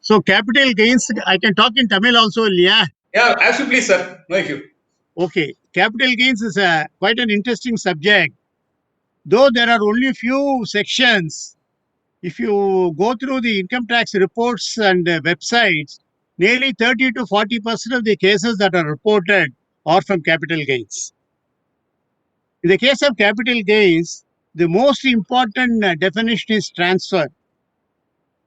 So capital gains, I can talk in Tamil also, yeah. Yeah, as you please, sir. Thank you. Okay, capital gains is quite an interesting subject. Though there are only few sections, if you go through the income tax reports and websites, nearly 30 to 40% of the cases that are reported are from capital gains. In the case of capital gains, the most important definition is transfer.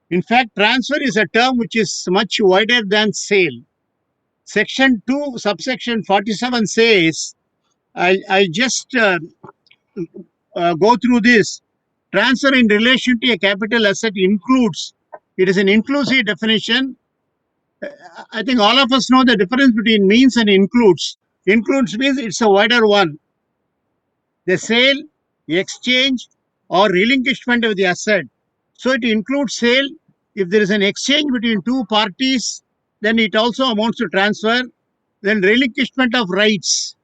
In fact, transfer is a term which is much wider than sale. Section 2, subsection 47 says, I just go through this. Transfer in relation to a capital asset includes, it is an inclusive definition. I think all of us know the difference between means and includes. Includes means it's a wider one. The sale, exchange, or relinquishment of the asset. So it includes sale. If there is an exchange between two parties, then it also amounts to transfer. Then relinquishment of rights.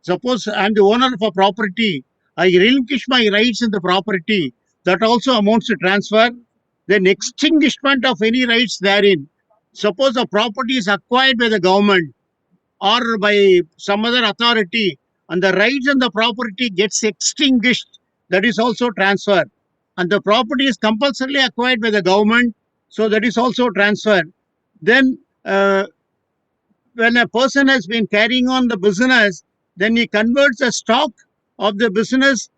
Suppose I'm the owner of a property, I relinquish my rights in the property. That also amounts to transfer. Then extinguishment of any rights therein. Suppose a property is acquired by the government or by some other authority and the rights and the property gets extinguished, that is also transfer. And the property is compulsorily acquired by the government, so that is also transfer. Then when a person has been carrying on the business, then he converts the stock of the business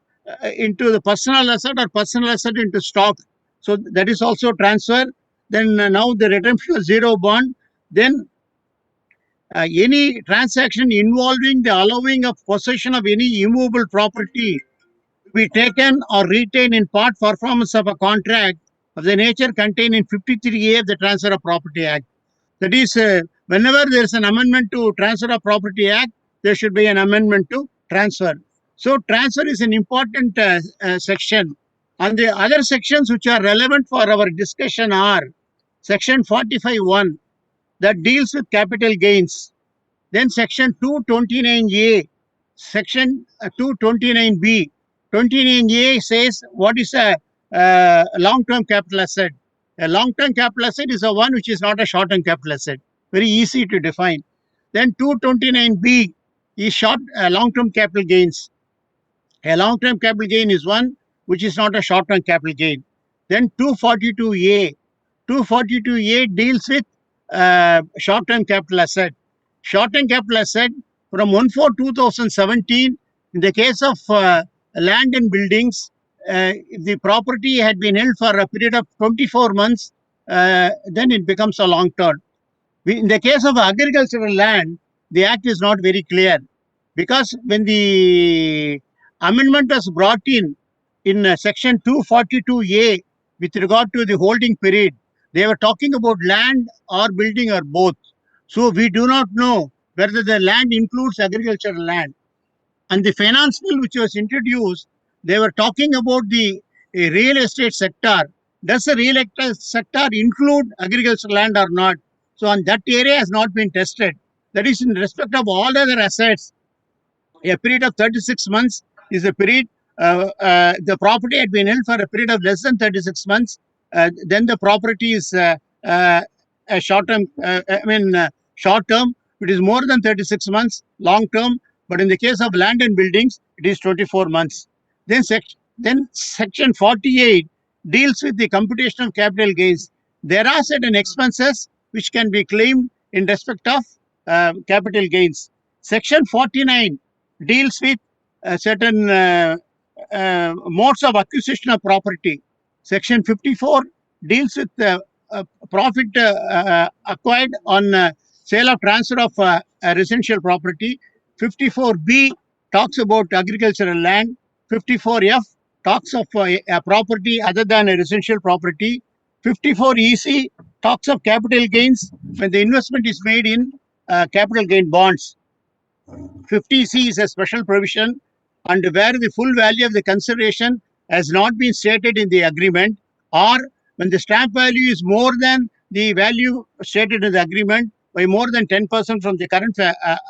into the personal asset or personal asset into stock. So that is also transfer. Then now the redemption of zero bond. Then any transaction involving the allowing of possession of any immovable property to be taken or retained in part performance of a contract of the nature contained in 53A of the Transfer of Property Act. That is, whenever there is an amendment to Transfer of Property Act, there should be an amendment to transfer. So transfer is an important section. And the other sections which are relevant for our discussion are section 45(1) that deals with capital gains. Then section 229A, section 229B. 29A says what is a long-term capital asset. A long-term capital asset is a one which is not a short-term capital asset. Very easy to define. Then 229B is long-term capital gains. A long-term capital gain is one which is not a short-term capital gain. Then 242A. 242A deals with short-term capital asset. Short-term capital asset from 1/4/2017, in the case of land and buildings, if the property had been held for a period of 24 months, then it becomes a long term. In the case of agricultural land, the act is not very clear because when the amendment was brought in section 242A with regard to the holding period, they were talking about land or building or both. So we do not know whether the land includes agricultural land. And the finance bill which was introduced, they were talking about the real estate sector. Does the real estate sector include agricultural land or not? So on that area has not been tested. That is in respect of all other assets. A period of 36 months is a period. The property had been held for a period of less than 36 months. Then the property is a short term. Short term. It is more than 36 months. Long term. But in the case of land and buildings, it is 24 months. Then section 48 deals with the computation of capital gains. There are certain expenses which can be claimed in respect of capital gains. Section 49 deals with certain modes of acquisition of property. Section 54 deals with profit acquired on sale or transfer of residential property. 54B talks about agricultural land. 54F talks of a property other than a residential property. 54EC talks of capital gains when the investment is made in capital gain bonds. 50C is a special provision and where the full value of the consideration has not been stated in the agreement, or when the stamp value is more than the value stated in the agreement by more than 10% from the current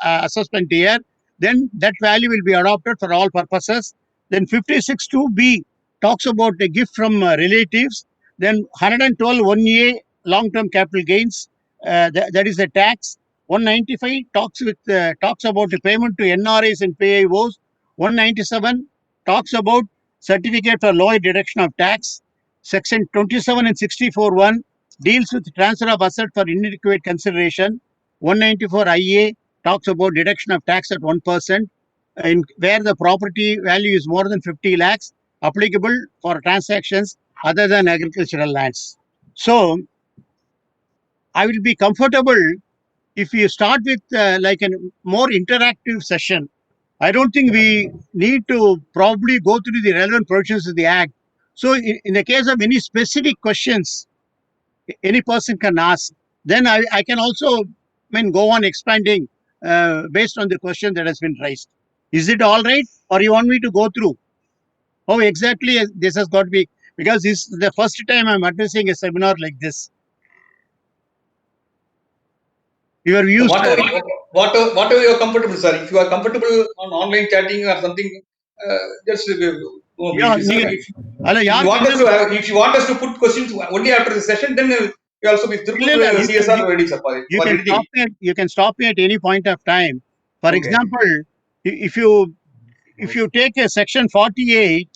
assessment year, then that value will be adopted for all purposes. Then 56(2)B talks about the gift from relatives. Then 112(1)A long-term capital gains. That is the tax. 195 talks about the payment to NRIs and PIOs. 197 talks about certificate for lower deduction of tax. Section 27 and 64(1) deals with transfer of asset for inadequate consideration. 194 IA talks about deduction of tax at 1%, in where the property value is more than 50 lakhs, applicable for transactions other than agricultural lands. So I will be comfortable if you start with like a more interactive session. I don't think we need to probably go through the relevant provisions of the Act. So in the case of any specific questions, any person can ask. Then I can also go on expanding based on the question that has been raised. Is it all right, or you want me to go through? How exactly this has got to be? Because this is the first time I'm addressing a seminar like this. Your views. Whatever you are comfortable, sir. If you are comfortable on online chatting or something, just Yeah, if you want us to put questions only after the session, then we also be Tirupur CSR ready, sir, for editing. You can stop me at any point of time. For example, if you take a section 48,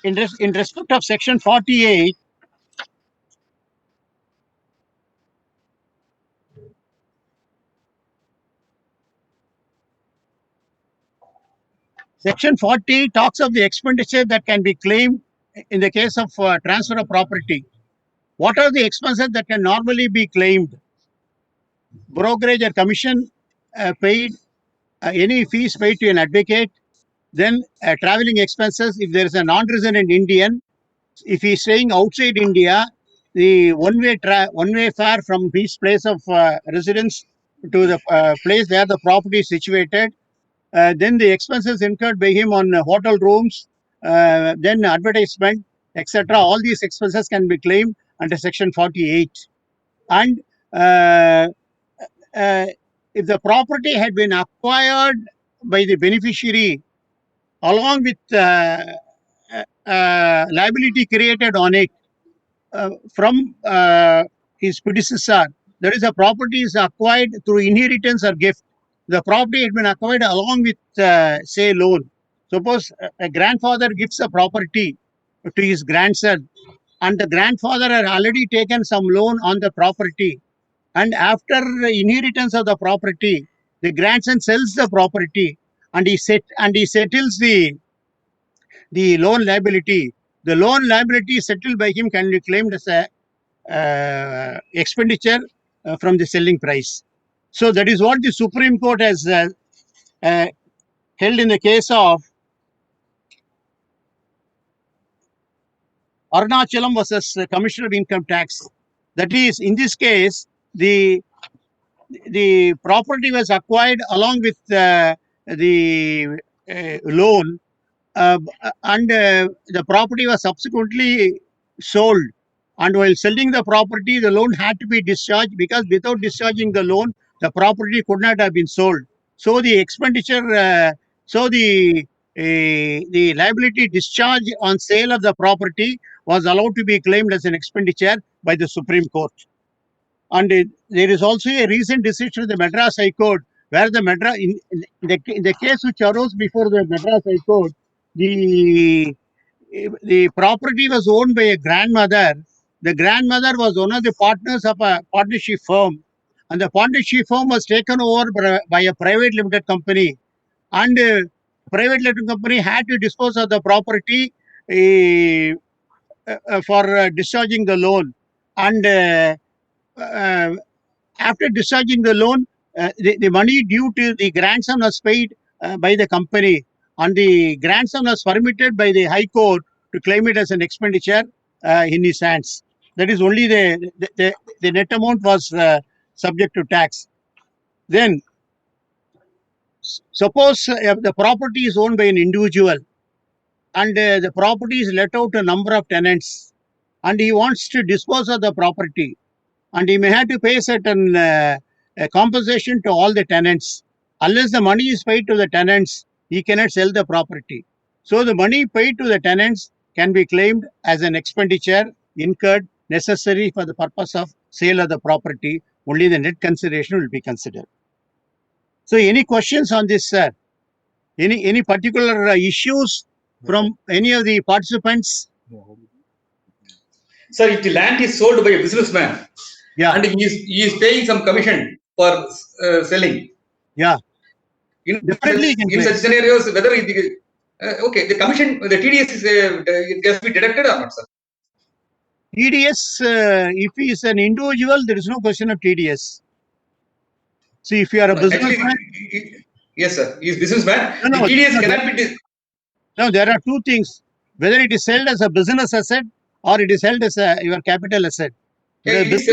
in respect of section 48, section 40 talks of the expenditure that can be claimed in the case of transfer of property. What are the expenses that can normally be claimed? Brokerage or commission paid, any fees paid to an advocate, then traveling expenses if there is a non-resident Indian. If he is staying outside India, the one-way fare from his place of residence to the place where the property is situated, then the expenses incurred by him on hotel rooms, then advertisement, etc. All these expenses can be claimed under section 48. And if the property had been acquired by the beneficiary along with liability created on it from his predecessor, that is, the property is acquired through inheritance or gift. The property had been acquired along with, say, loan. Suppose a grandfather gives a property to his grandson, and the grandfather had already taken some loan on the property. And after the inheritance of the property, the grandson sells the property and he settles the loan liability. The loan liability settled by him can be claimed as a expenditure from the selling price. So that is what the Supreme Court has held in the case of Arunachalam versus Commissioner of Income Tax. That is, in this case, the property was acquired along with the loan, and the property was subsequently sold. And while selling the property, the loan had to be discharged, because without discharging the loan, the property could not have been sold. So the expenditure, the liability discharge on sale of the property was allowed to be claimed as an expenditure by the Supreme Court. And there is also a recent decision of the Madras High Court, where the in the case which arose before the Madras High Court, the property was owned by a grandmother. The grandmother was one of the partners of a partnership firm, and the partnership firm was taken over by a private limited company, and private limited company had to dispose of the property for discharging the loan. And after discharging the loan, the money due to the grandson was paid by the company, and the grandson was permitted by the High Court to claim it as an expenditure in his hands. That is, only the net amount was subject to tax. Then, suppose the property is owned by an individual, and the property is let out to a number of tenants, and he wants to dispose of the property, and he may have to pay certain compensation to all the tenants. Unless the money is paid to the tenants, he cannot sell the property. So the money paid to the tenants can be claimed as an expenditure incurred necessary for the purpose of sale of the property, only the net consideration will be considered. So any questions on this, sir? Any particular issues from any of the participants? Sir, if the land is sold by a businessman Yeah, and he is paying some commission for selling, yeah, in definitely you can in claim. such scenarios, whether okay, the commission, the TDS is it has to be deducted or not, sir? TDS, if he is an individual, there is no question of TDS. See, if you are a No, businessman, actually, yes, sir. He is businessman. no, The no, TDS no, cannot be. no, there are two things. Whether it is held as a business asset or it is held as your capital asset. Yeah, The it is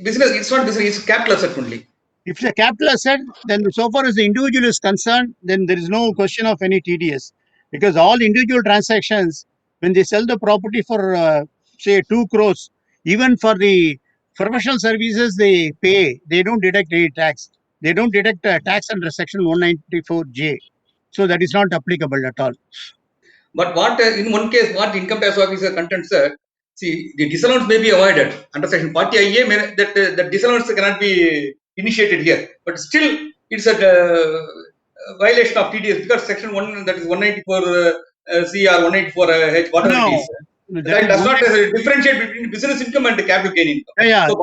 business. It's not business. It's capital asset only. if it's a capital asset, then so far as the individual is concerned, then there is no question of any TDS. Because all individual transactions, when they sell the property for, say, 2 crores, even for the professional services they pay, they don't deduct any tax. They don't deduct tax under section 194J. So that is not applicable at all. But what in one case, what income tax officer contends, sir, see, the disallowance may be avoided under section 40 IA. That disallowance cannot be initiated here, but still it's a violation of TDS because section 1, that is 194 C or 194 H, whatever it is. No, That does not differentiate between business income and capital gain income. yeah. So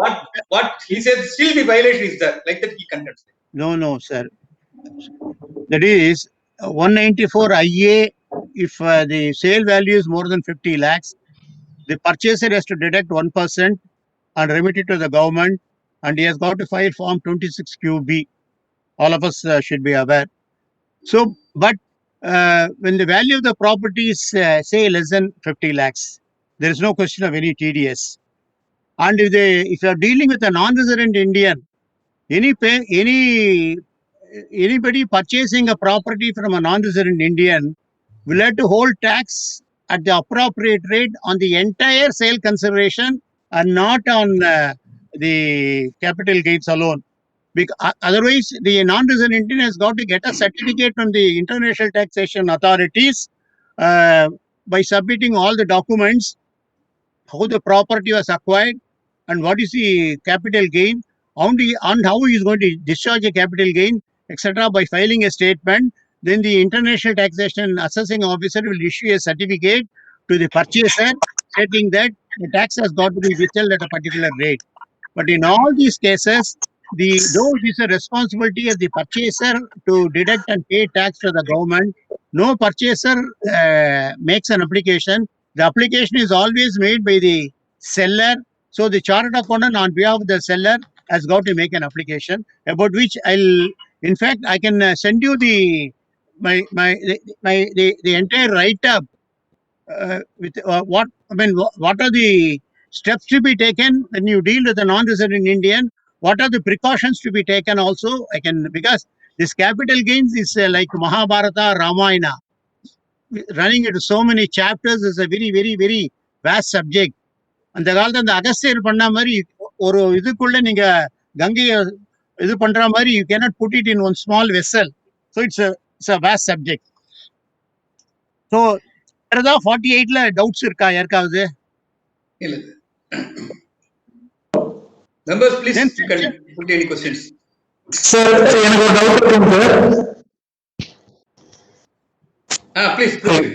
what he says, still the violation is there, like that he contends. No, sir. That is 194 IA. If the sale value is more than 50 lakhs, the purchaser has to deduct 1% and remit it to the government, and he has got to file Form 26 QB. All of us should be aware. So, but when the value of the property is, say, less than 50 lakhs, there is no question of any TDS. And if you are dealing with a non-resident Indian, anybody purchasing a property from a non-resident Indian will have to hold tax at the appropriate rate on the entire sale consideration and not on the capital gains alone. Because otherwise, the non-resident Indian has got to get a certificate from the international taxation authorities by submitting all the documents, how the property was acquired, and what is the capital gain, and how he is going to discharge a capital gain, etc. by filing a statement. Then the international taxation assessing officer will issue a certificate to the purchaser stating that the tax has got to be withheld at a particular rate. But in all these cases, though it is a responsibility of the purchaser to deduct and pay tax to the government, no purchaser makes an application. The application is always made by the seller. So the chartered accountant on behalf of the seller has got to make an application, about which in fact, I can send you the entire write-up with what are the steps to be taken when you deal with a non-resident Indian? What are the precautions to be taken also? Because this capital gains is like Mahabharata, Ramayana. Running into so many chapters is a very, very, very vast subject. அந்த காலத்துல அந்த அகஸ்தியர் பண்ண மாதிரி ஒரு இதுக்குள்ள நீங்க கங்கையை இது பண்ற மாதிரி you cannot put it in one small vessel. So it's a vast subject. So வேற ஏதாவது 48ல டவுட்ஸ் இருக்கா யாருக்காவது? Members, please, you can put any questions. Sir, எனக்கு ஒரு டவுட் இருக்குங்க sir. Please proceed.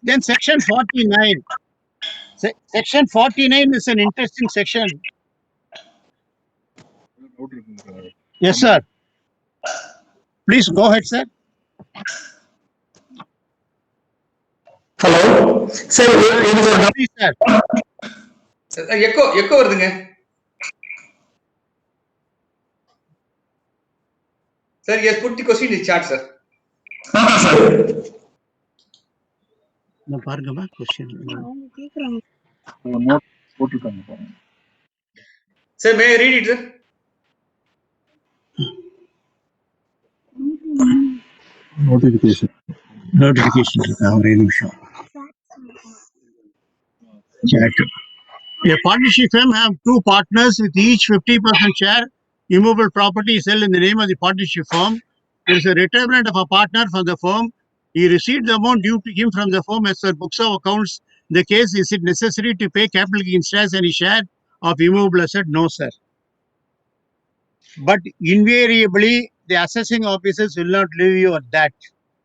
Then section 49. Section 49 is an interesting section. Yes, sir. Please go ahead, sir. Hello sir, எனக்கு ஒரு doubt. Please, sir. Echo வருதுங்க. Sir, yes, put the question in the chat, sir. Sir நான் பாருங்கம்மா question. Sir, may I read it, sir? Notification இருக்கா? ஒரே நிமிஷம். A partnership firm have two partners with each 50% share. Immovable property is held in the name of the partnership firm. There is a retirement of a partner from the firm. He received the amount due to him from the firm as per books of accounts the case, is it necessary to pay capital gains tax any share of immovable asset? No, sir. But invariably, the assessing officers will not leave you at that.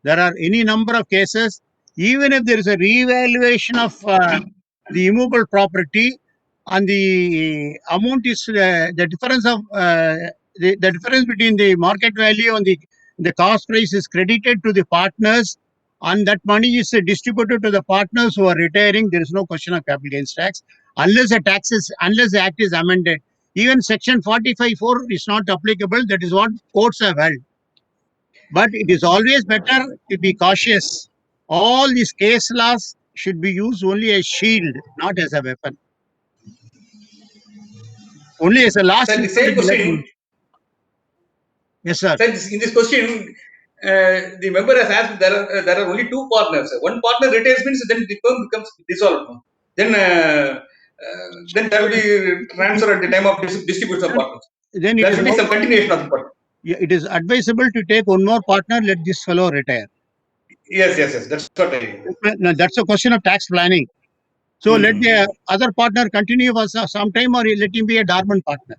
There are any number of cases, even if there is a revaluation of the immovable property, and the amount is the difference of the difference between the market value and the cost price is credited to the partners, and that money is distributed to the partners who are retiring. There is no question of capital gains tax unless the act is amended. Even section 45(4) is not applicable. That is what courts have held. But it is always better to be cautious. All these case laws should be used only as shield, not as a weapon. Only as a last. Sir, the same question. Yes, sir. Sir, in this question, the member has asked there are only two partners. One partner retires means then the firm becomes dissolved. Then there will be transfer at the time of distribution of partners. Then there should be some continuation of the partner. It is advisable to take one more partner. Let this fellow retire. Yes. That's what I mean. No, that's a question of tax planning. So let the other partner continue for some time, or let him be a dormant partner.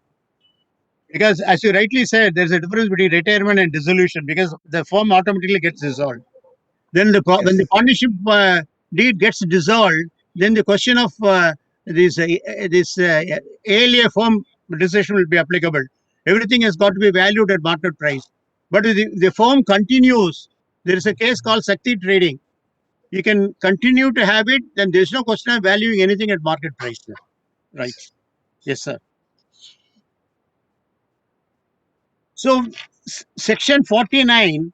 Because as you rightly said, there's a difference between retirement and dissolution, because the firm automatically gets dissolved. Then when the partnership deed gets dissolved, then the question of this ALA firm decision will be applicable. Everything has got to be valued at market price. But if the firm continues, there is a case called Sakti trading. You can continue to have it, then there is no question of valuing anything at market price. Right. Yes, sir. So section 49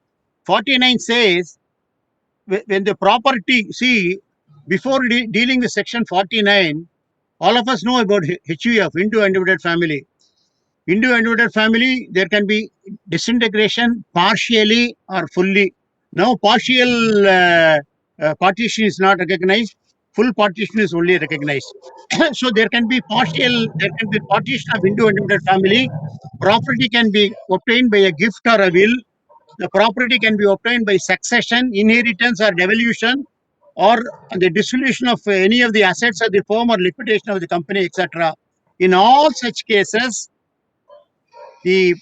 says, when the property, see, before dealing with section 49, all of us know about HUF, Hindu-Undivided family. Hindu-Undivided family, there can be disintegration partially or fully. Now, partial partition is not recognized. Full partition is only recognized. So there can be partition of Hindu-Undivided family. Property can be obtained by a gift or a will. The property can be obtained by succession, inheritance, or devolution, or the dissolution of any of the assets of the firm or liquidation of the company, etc. In all such cases, the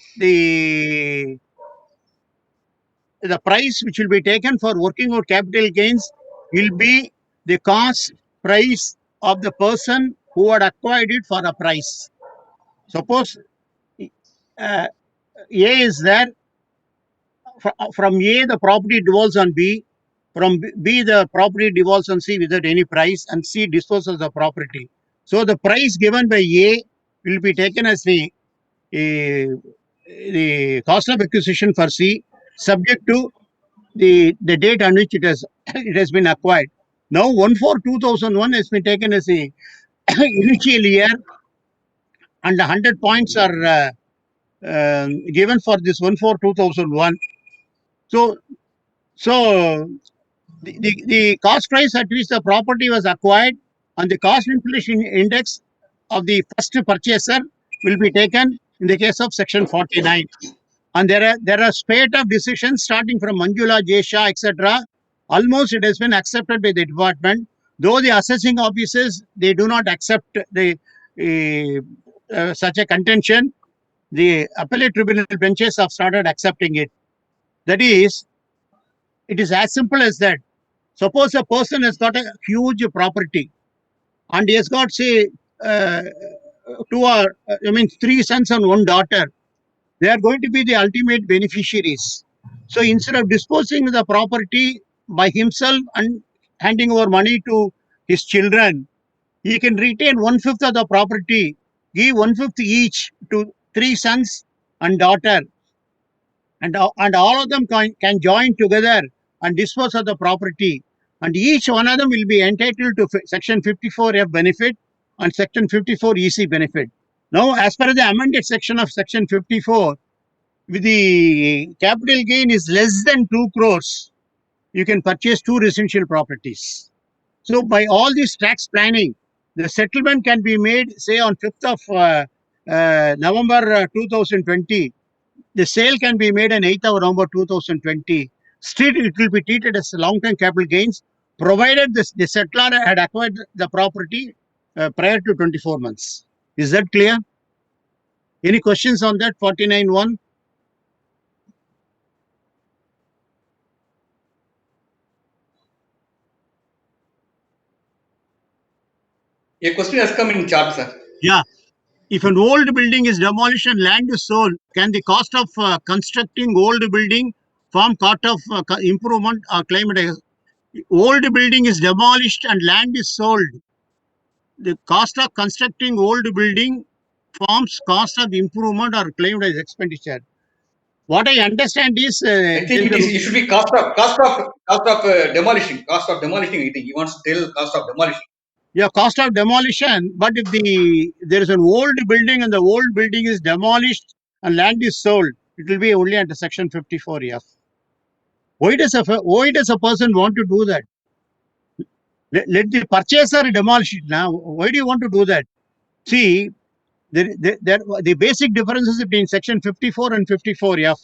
price which will be taken for working out capital gains will be the cost price of the person who had acquired it for a price. Suppose A is there. From A, the property devolves on B. From B, the property devolves on C without any price, and C disposes the property. So the price given by A will be taken as the cost of acquisition for C, subject to the date on which it has been acquired. Now 1/4/2001 has been taken as the initial year, and 100 points are given for this 1/4/2001. So the cost price at which the property was acquired and the cost inflation index of the first purchaser will be taken in the case of section 49. And there are spate of decisions starting from Manjula, Jesha, etc. Almost it has been accepted by the department. Though the assessing officers, they do not accept the such a contention, the appellate tribunal benches have started accepting it. That is, it is as simple as that. Suppose a person has got a huge property and he has got, say, 3 sons and 1 daughter. They are going to be the ultimate beneficiaries. So instead of disposing of the property by himself and handing over money to his children, he can retain 1/5 of the property, give 1/5 each to 3 sons and daughter, and all of them can join together and dispose of the property, and each one of them will be entitled to section 54F benefit and section 54 EC benefit. Now, as per the amended section of section 54, with the capital gain is less than 2 crores, you can purchase 2 residential properties. So by all this tax planning, the settlement can be made, say, on 5th of November 2020. The sale can be made on 8th of November 2020. Still, it will be treated as long-term capital gains, provided the settler had acquired the property prior to 24 months. Is that clear? Any questions on that 49(1)? A question has come in chat, sir. Yeah. If an old building is demolished and land is sold, can the cost of constructing old building form part of improvement or claimed as old building is demolished and land is sold? The cost of constructing old building forms cost of improvement or claimed as expenditure. What I understand is I think it should be cost of demolishing. Cost of demolishing. I think he wants to tell cost of demolishing. yeah, cost of demolition. But if there is an old building and the old building is demolished and land is sold, it will be only under section 54F. Why does a person want to do that? Let the purchaser demolish it now. Why do you want to do that? See, the basic differences between section 54 and 54F.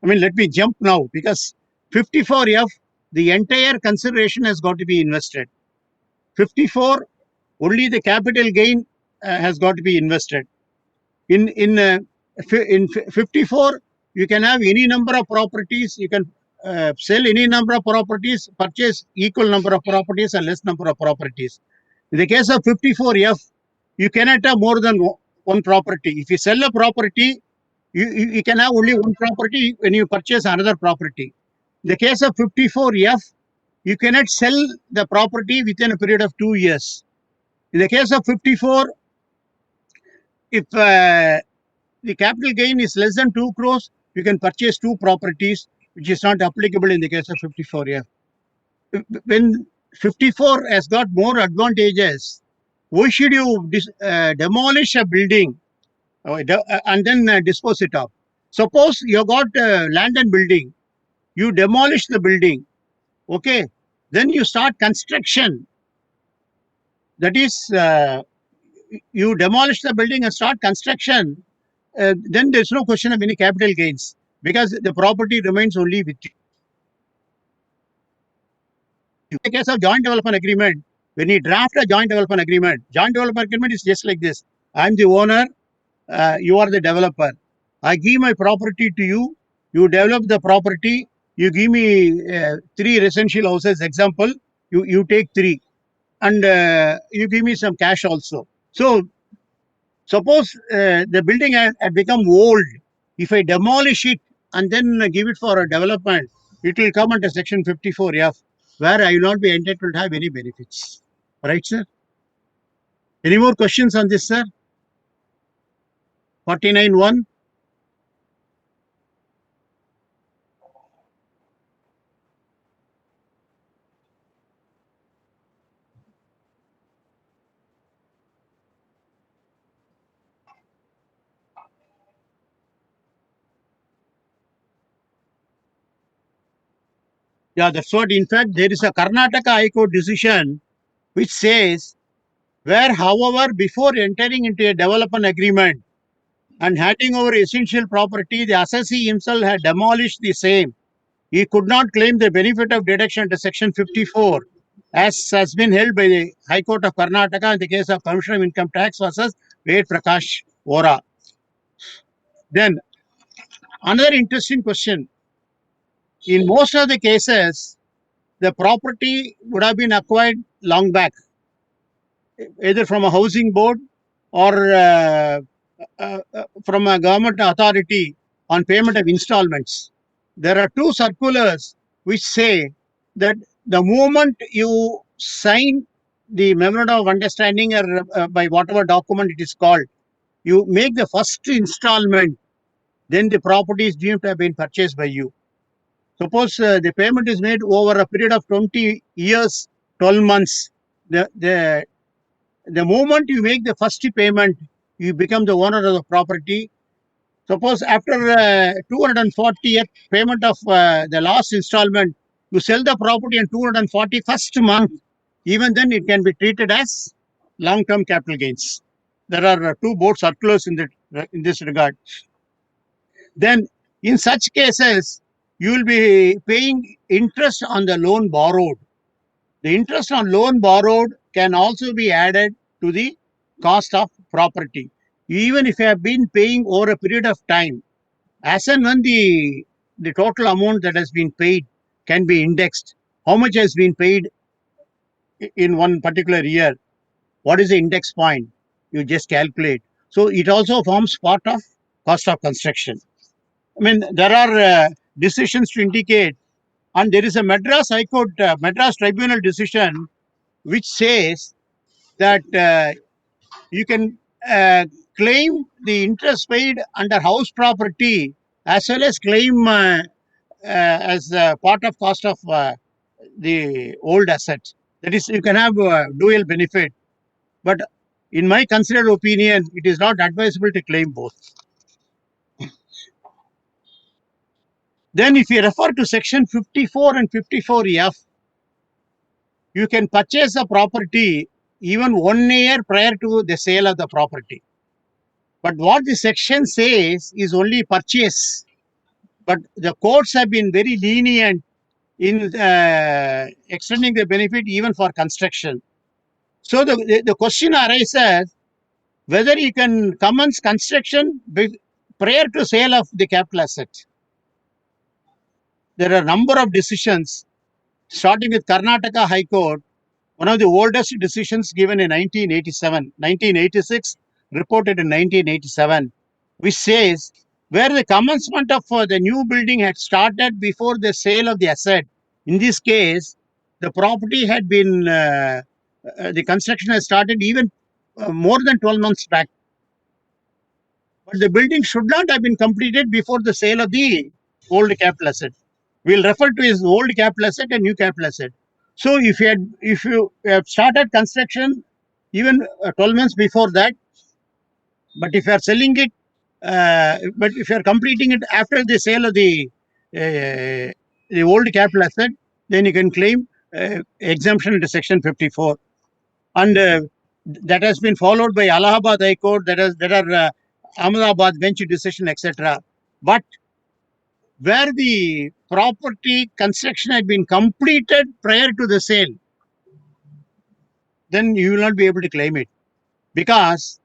I mean, let me jump now because 54F, the entire consideration has got to be invested. 54, only the capital gain has got to be invested. In 54, you can have any number of properties. You can sell any number of properties, purchase equal number of properties or less number of properties. In the case of 54F, you cannot have more than one property. If you sell a property, you can have only one property when you purchase another property. In the case of 54F, you cannot sell the property within a period of 2 years. In the case of 54, if the capital gain is less than 2 crores, you can purchase 2 properties, which is not applicable in the case of 54F. When 54 has got more advantages, why should you demolish a building and then dispose it of? Suppose you got land and building, you demolish the building, okay, then you start construction. That is, you demolish the building and start construction, then there's no question of any capital gains because the property remains only with you. In the case of joint development agreement, when you draft a joint development agreement is just like this. I'm the owner, you are the developer. I give my property to you, you develop the property, you give me 3 residential houses, example, you take 3 and you give me some cash also. So, suppose the building had become old. If I demolish it and then give it for a development, it will come under section 54F, where I will not be entitled to have any benefits. Right, sir? Any more questions on this, sir? 49(1). Yeah, that's what. In fact, there is a Karnataka High Court decision which says where, however, before entering into a development agreement and handing over essential property, the assessee himself had demolished the same. He could not claim the benefit of deduction under section 54, as has been held by the High Court of Karnataka in the case of Commissioner of Income Tax versus Ved Prakash Vora. Then, another interesting question. In most of the cases, the property would have been acquired long back, either from a housing board or from a government authority on payment of installments. There are 2 circulars which say that the moment you sign the memorandum of understanding or by whatever document it is called, you make the first installment, then the property is deemed to have been purchased by you. Suppose the payment is made over a period of 20 years, 12 months. The moment you make the first payment, you become the owner of the property. Suppose after 240th payment of the last installment, you sell the property on 241st month, even then it can be treated as long-term capital gains. There are 2 board circulars in this regard. Then in such cases, you will be paying interest on the loan borrowed. The interest on loan borrowed can also be added to the cost of property. Even if you have been paying over a period of time, as and when the total amount that has been paid can be indexed. How much has been paid in one particular year? What is the index point? You just calculate. So it also forms part of cost of construction. I mean, there are decisions to indicate, and there is a Madras High Court, Madras Tribunal decision, which says that you can claim the interest paid under house property as well as claim as part of cost of the old asset. That is, you can have dual benefit. But in my considered opinion, it is not advisable to claim both. Then if you refer to section 54 and 54F, you can purchase a property even 1 year prior to the sale of the property. But what the section says is only purchase. But the courts have been very lenient in extending the benefit even for construction. So the question arises whether you can commence construction prior to sale of the capital asset. There are a number of decisions, starting with Karnataka High Court, one of the oldest decisions given in 1987, 1986, reported in 1987, which says where the commencement of the new building had started before the sale of the asset. In this case, the property had been, the construction has started even more than 12 months back. But the building should not have been completed before the sale of the old capital asset. We'll refer to as old capital asset and new capital asset. So if you have started construction even 12 months before that, but if you are selling it, but if you are completing it after the sale of the old capital asset, then you can claim exemption into section 54. And that has been followed by Allahabad High Court. There are Ahmedabad bench decision, etc. But where the property construction had been completed prior to the sale, then you will not be able to claim it, because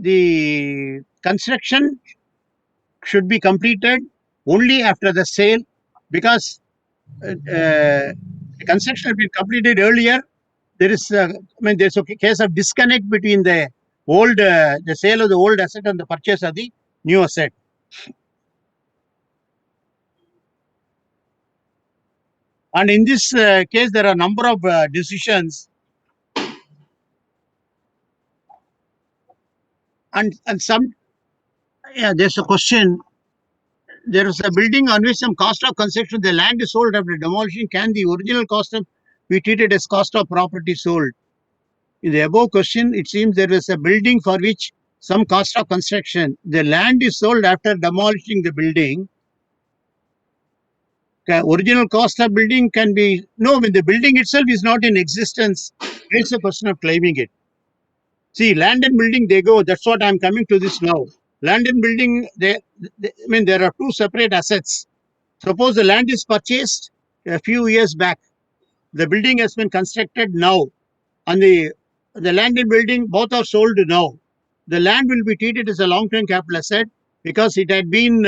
the construction should be completed only after the sale, because the construction has been completed earlier. There is, there's a case of disconnect between the sale of the old asset and the purchase of the new asset. And in this case, there are a number of decisions, and some, there's a question. There is a building on which some cost of construction, the land is sold after demolition. Can the original cost of be treated as cost of property sold? In the above question, it seems there is a building for which some cost of construction, the land is sold after demolishing the building. Original cost of building can be, no, when the building itself is not in existence, it's a question of claiming it. See, land and building, they go, that's what I'm coming to this now. Land and building, there are two separate assets. Suppose the land is purchased a few years back. The building has been constructed now. And the land and building, both are sold now. The land will be treated as a long-term capital asset because it had been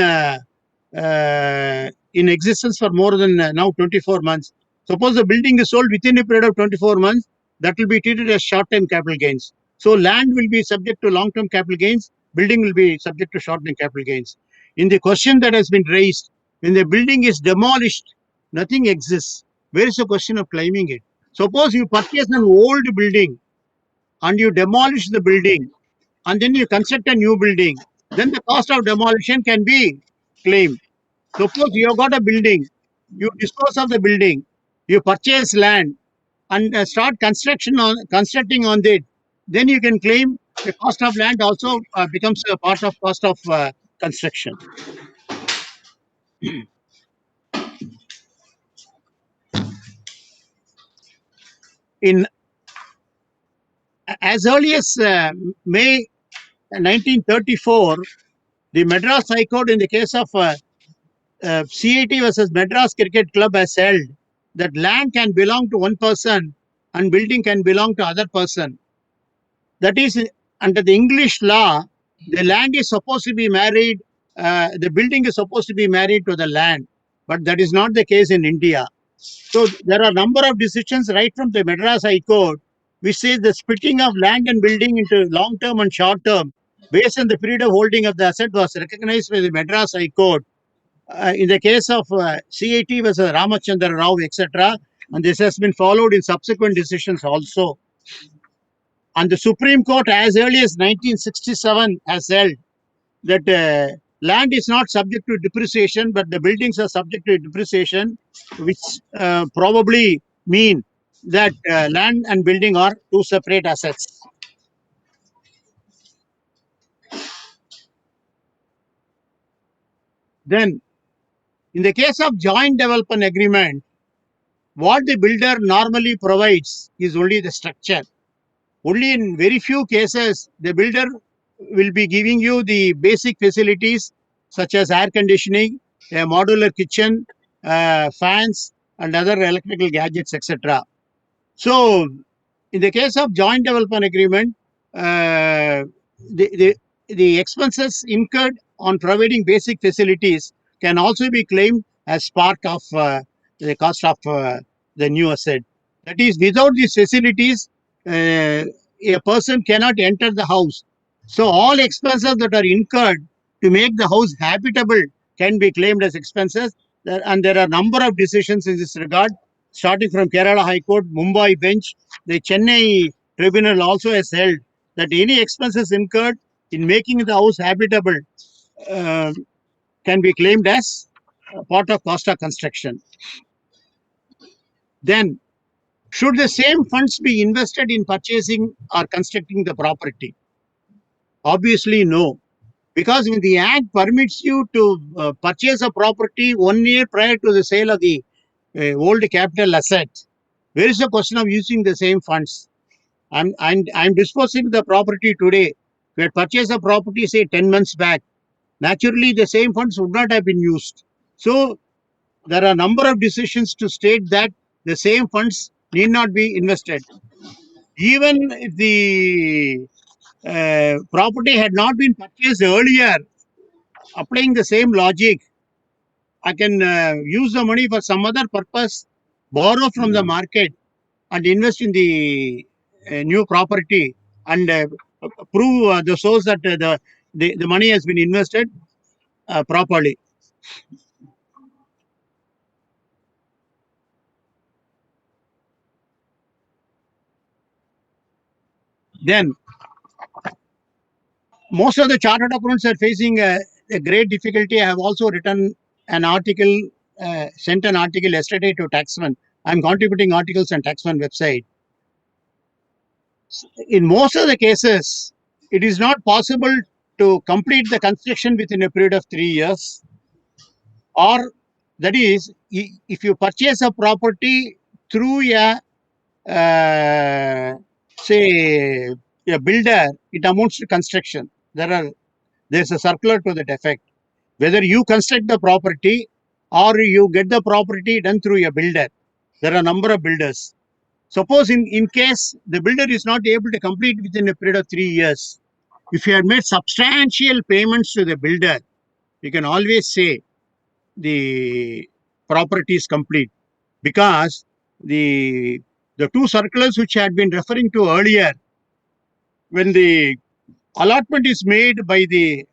in existence for more than now 24 months. Suppose the building is sold within a period of 24 months, that will be treated as short-term capital gains. So land will be subject to long-term capital gains, building will be subject to short-term capital gains. In the question that has been raised, when the building is demolished, nothing exists. Where is the question of claiming it? Suppose you purchase an old building and you demolish the building and then you construct a new building, then the cost of demolition can be claimed. Suppose you have got a building, you dispose of the building, you purchase land and start constructing on it, then you can claim the cost of land also becomes a part of cost of construction. In as early as May 1934, the Madras High Court in the case of CIT versus Madras Cricket Club has held that land can belong to one person and building can belong to other person. That is, under the English law, the land is supposed to be married, the building is supposed to be married to the land, but that is not the case in India. So there are a number of decisions right from the Madras High Court which says the splitting of land and building into long term and short term based on the period of holding of the asset was recognized by the Madras High Court. In the case of CAT versus Ramachandra Rao, etc., and this has been followed in subsequent decisions also. And the Supreme Court, as early as 1967, has held that land is not subject to depreciation, but the buildings are subject to depreciation, which probably mean that land and building are two separate assets. Then, in the case of joint development agreement, what the builder normally provides is only the structure. Only in very few cases, the builder will be giving you the basic facilities such as air conditioning, a modular kitchen, fans, and other electrical gadgets, etc. So, in the case of joint development agreement, uh, the expenses incurred on providing basic facilities can also be claimed as part of the cost of the new asset. That is, without these facilities, a person cannot enter the house. So, all expenses that are incurred to make the house habitable can be claimed as expenses. And there are a number of decisions in this regard, starting from Kerala High Court, Mumbai bench. The Chennai tribunal also has held that any expenses incurred in making the house habitable uh, can be claimed as part of cost of construction. Then, should the same funds be invested in purchasing or constructing the property? Obviously, no. Because when the Act permits you to purchase a property 1 year prior to the sale of the old capital asset, where is the question of using the same funds? I'm disposing the property today. We had purchased a property, say 10 months back. Naturally, the same funds would not have been used. So there are a number of decisions to state that the same funds need not be invested. Even if the property had not been purchased earlier, applying the same logic, I can use the money for some other purpose, borrow from the market, and invest in the new property and prove the source that the money has been invested properly. Then, most of the chartered accountants are facing a great difficulty. I have also written an article, sent an article yesterday to Taxman. I'm contributing articles on Taxman website. In most of the cases, it is not possible to complete the construction within a period of 3 years, or that is, if you purchase a property through a say a builder, it amounts to construction. There's a circular to that effect. Whether you construct the property or you get the property done through a builder, there are a number of builders. Suppose in case the builder is not able to complete within a period of 3 years, if you have made substantial payments to the builder, you can always say the property is complete, because the two circulars which I had been referring to earlier, when the allotment is made by the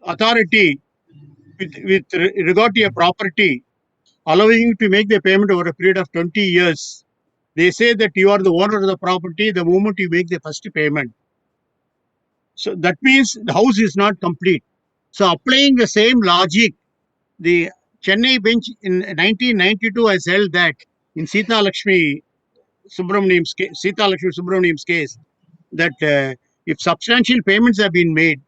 authority with regard to a property, allowing you to make the payment over a period of 20 years, they say that you are the owner of the property the moment you make the first payment. So that means the house is not complete. So applying the same logic, the Chennai bench in 1992 has held that in Sita Lakshmi Subramaniam's case, that if substantial payments have been made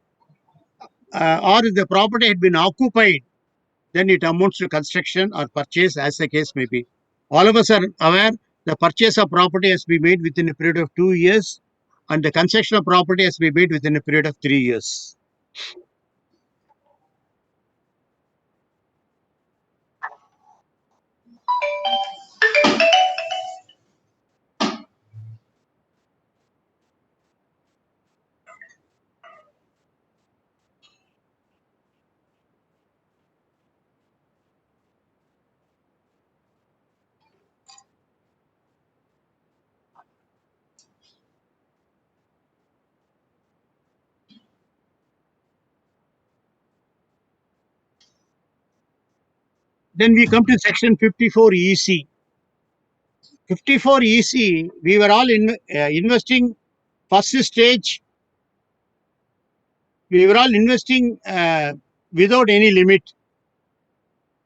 or if the property had been occupied, then it amounts to construction or purchase, as the case may be. All of us are aware the purchase of property has to be made within a period of 2 years, and the construction of property has to be made within a period of 3 years. Then we come to section 54 EC. 54 EC, we were all investing first stage. We were all investing without any limit.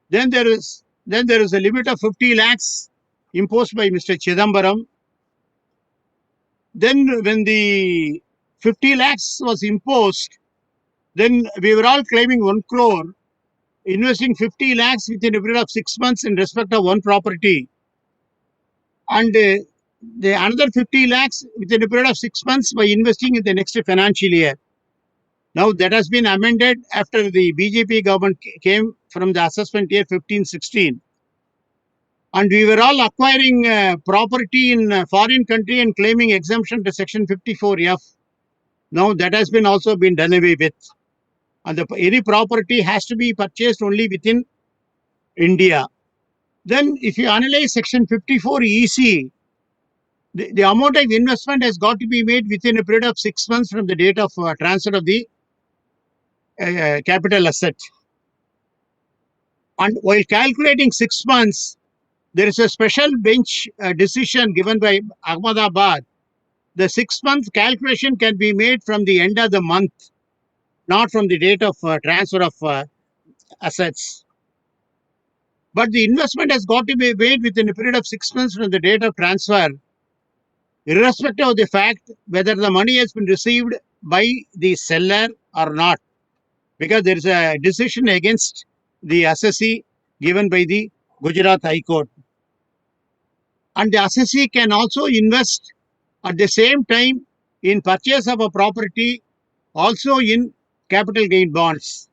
Then there is a limit of 50 lakhs imposed by Mr. Chidambaram. Then when the 50 lakhs was imposed, then we were all claiming 1 crore, investing 50 lakhs within a period of 6 months in respect of one property. And the another 50 lakhs within a period of 6 months by investing in the next financial year. Now that has been amended after the BJP government came from the assessment year 15-16. And we were all acquiring property in a foreign country and claiming exemption to section 54F. Now that has been also been done away with. And any property has to be purchased only within India. Then if you analyze section 54 EC, the amount of investment has got to be made within a period of 6 months from the date of transfer of the capital asset. And while calculating 6 months, there is a special bench decision given by Ahmedabad. The 6 month calculation can be made from the end of the month, not from the date of transfer of assets. But the investment has got to be made within a period of 6 months from the date of transfer, irrespective of the fact whether the money has been received by the seller or not, because there is a decision against the assessee given by the Gujarat High Court. And the assessee can also invest at the same time in purchase of a property, also in capital gain bonds.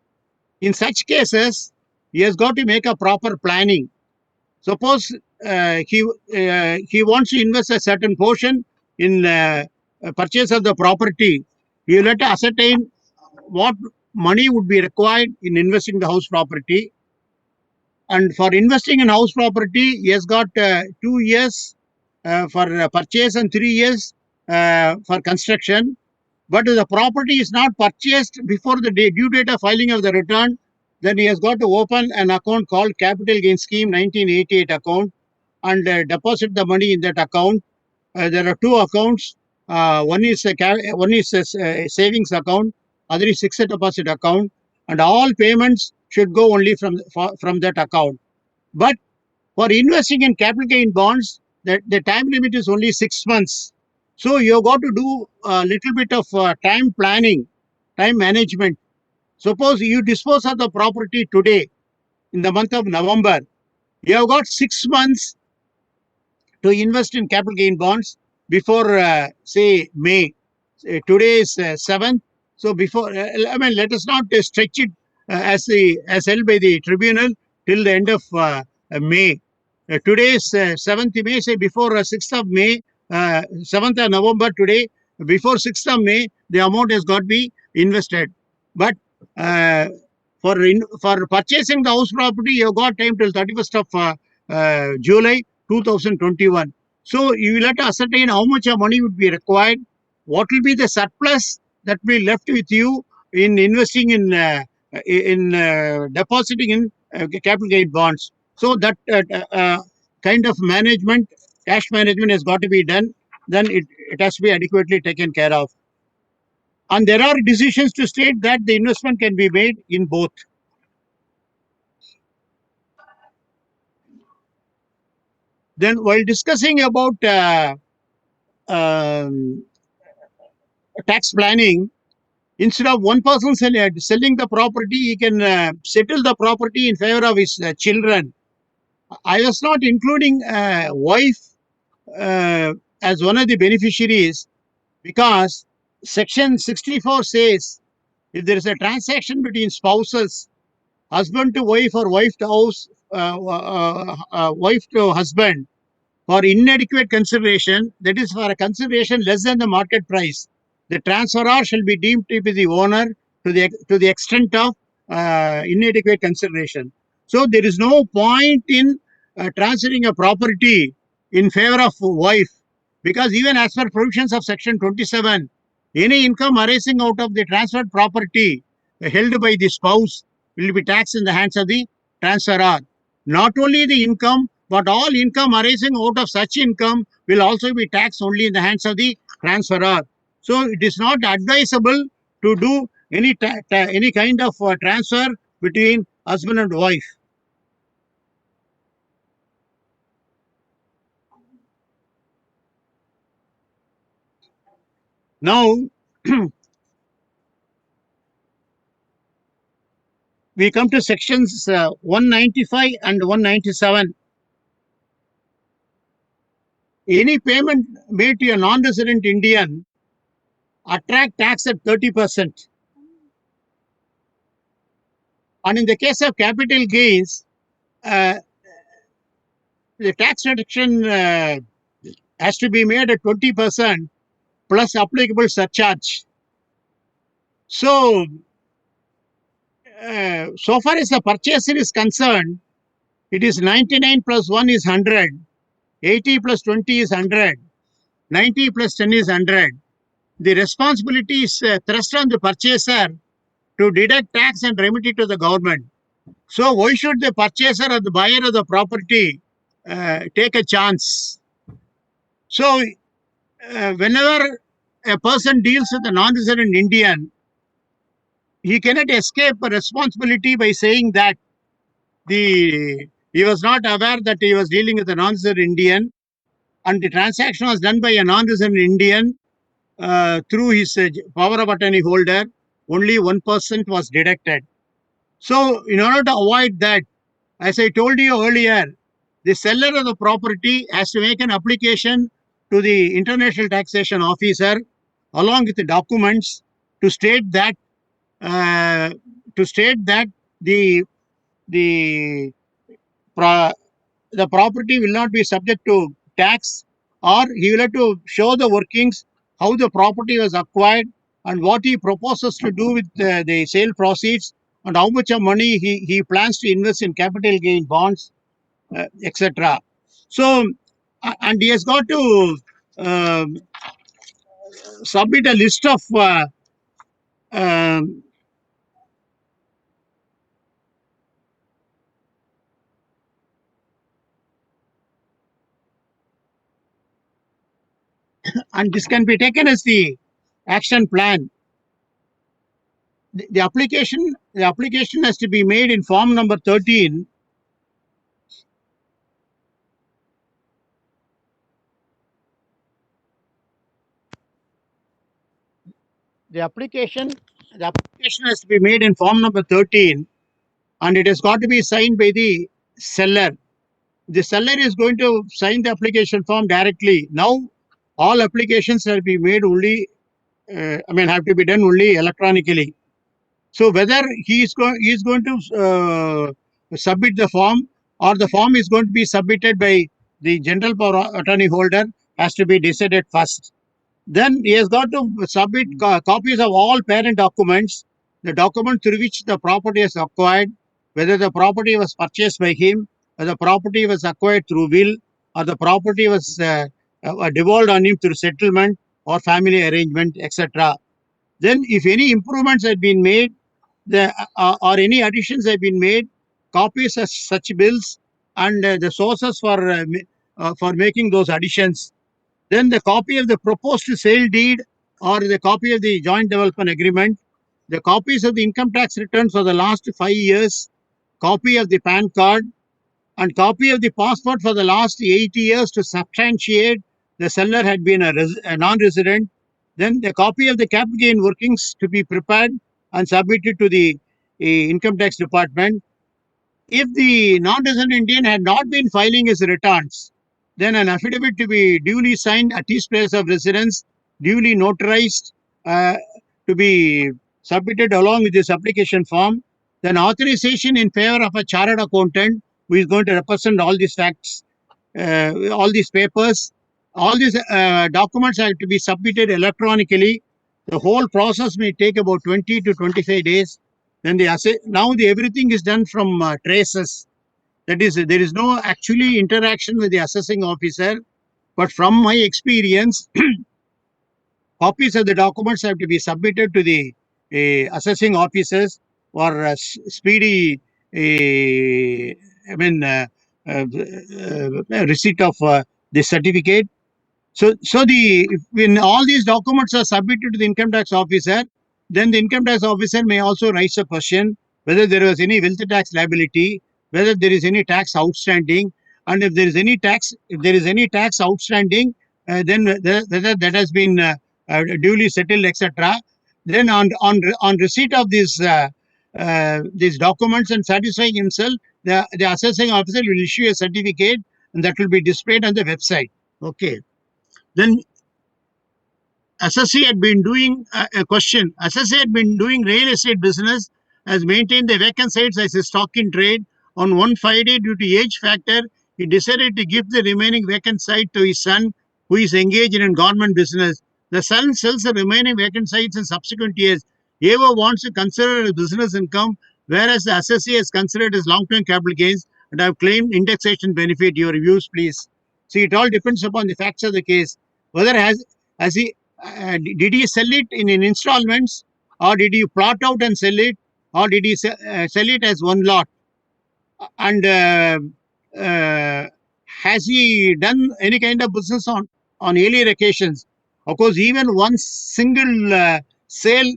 In such cases, he has got to make a proper planning. Suppose he wants to invest a certain portion in purchase of the property. He will have to ascertain what money would be required in investing the house property. And for investing in house property, he has got 2 years for purchase and 3 years for construction. But if the property is not purchased before the due date of filing of the return, then he has got to open an account called Capital Gain Scheme 1988 account and deposit the money in that account. There are 2 accounts. One is a savings account, other is fixed deposit account, and all payments should go only from that account. But for investing in capital gain bonds, the time limit is only 6 months. So you have got to do a little bit of time planning, time management. Suppose you dispose of the property today in the month of November, you have got 6 months to invest in capital gain bonds before say May. Today is 7th. So before, let us not stretch it as held by the tribunal till the end of May. Today is 7th May, say before 6th of May, 7th of November today, before 6th of May, the amount has got to be invested. But for purchasing the house property, you have got time till 31st of July 2021. So you will have to ascertain how much of money would be required, what will be the surplus that will be left with you in investing in depositing in capital gain bonds. So that kind of management, cash management has got to be done. Then it has to be adequately taken care of. And there are decisions to state that the investment can be made in both. Then while discussing about tax planning, instead of one person selling the property, he can settle the property in favor of his children. I was not including wife as one of the beneficiaries because section 64 says if there is a transaction between spouses, husband to wife or wife to house, wife to husband, for inadequate consideration, that is for a consideration less than the market price, the transferor shall be deemed to be the owner to the extent of inadequate consideration. So there is no point in transferring a property in favor of wife, because even as per provisions of section 27, any income arising out of the transferred property held by the spouse will be taxed in the hands of the transferor. Not only the income, but all income arising out of such income will also be taxed only in the hands of the transferor. So it is not advisable to do any kind of transfer between husband and wife. Now, we come to sections 195 and 197. Any payment made to a non-resident Indian attract tax at 30%. And in the case of capital gains, the tax reduction has to be made at 20% plus applicable surcharge. So, so far as the purchaser is concerned, it is 99 plus 1 is 100, 80 plus 20 is 100, 90 plus 10 is 100. The responsibility is thrust on the purchaser to deduct tax and remit it to the government. So why should the purchaser or the buyer of the property take a chance? So whenever a person deals with a non-resident Indian, he cannot escape a responsibility by saying that he was not aware that he was dealing with a non-resident Indian, and the transaction was done by a non-resident Indian through his power of attorney holder. Only 1% was deducted. So in order to avoid that, as I told you earlier, the seller of the property has to make an application to the International Taxation Officer along with the documents to state that the the the property will not be subject to tax, or he will have to show the workings, how the property was acquired, and what he proposes to do with the sale proceeds, and how much of money he plans to invest in capital gain bonds, etc. So, and he has got to submit a list of um, and this can be taken as the action plan. The application has to be made in form number 13. The application has to be made in form number 13, and it has got to be signed by the seller. The seller is going to sign the application form directly. Now, all applications have to be made only, have to be done only electronically. So whether he is going to submit the form, or the form is going to be submitted by the general power attorney holder, has to be decided first. Then he has got to submit copies of all parent documents, the document through which the property is acquired, whether the property was purchased by him, or the property was acquired through will, or the property was devolved on him through settlement or family arrangement, etc. Then, if any improvements have been made, or any additions have been made, copies of such bills and the sources for making those additions. Then the copy of the proposed sale deed or the copy of the joint development agreement, the copies of the income tax returns for the last 5 years, copy of the PAN card, and copy of the passport for the last 8 years to substantiate the seller had been a non-resident. Then the copy of the capital gain workings to be prepared and submitted to the income tax department. If the non-resident Indian had not been filing his returns, then an affidavit to be duly signed at his place of residence, duly notarized, to be submitted along with this application form. Then authorization in favor of a chartered accountant who is going to represent all these facts, all these papers. All these documents have to be submitted electronically. The whole process may take about 20 to 25 days. Then everything is done from traces. That is, there is no actually interaction with the assessing officer. But from my experience, copies of the documents have to be submitted to the assessing officers for speedy receipt of the certificate. So when all these documents are submitted to the income tax officer, then the income tax officer may also raise a question whether there was any wealth tax liability, whether there is any tax outstanding, and if there is any tax outstanding, then whether that has been duly settled, etc. Then on receipt of these documents and satisfying himself, the assessing officer will issue a certificate, and that will be displayed on the website. Okay. Then assessee had been doing a question. Assessee had been doing real estate business, has maintained the vacant sites as a stock in trade. On one Friday, due to age factor, he decided to give the remaining vacant site to his son, who is engaged in government business. The son sells the remaining vacant sites in subsequent years. AO wants to consider as business income, whereas the assessee has considered as long-term capital gains and have claimed indexation benefit. Your views, please. See, it all depends upon the facts of the case. Whether has he did he sell it in installments, or did he plot out and sell it, or did he sell it as one lot? And has he done any kind of business on earlier occasions? Of course, even one single sale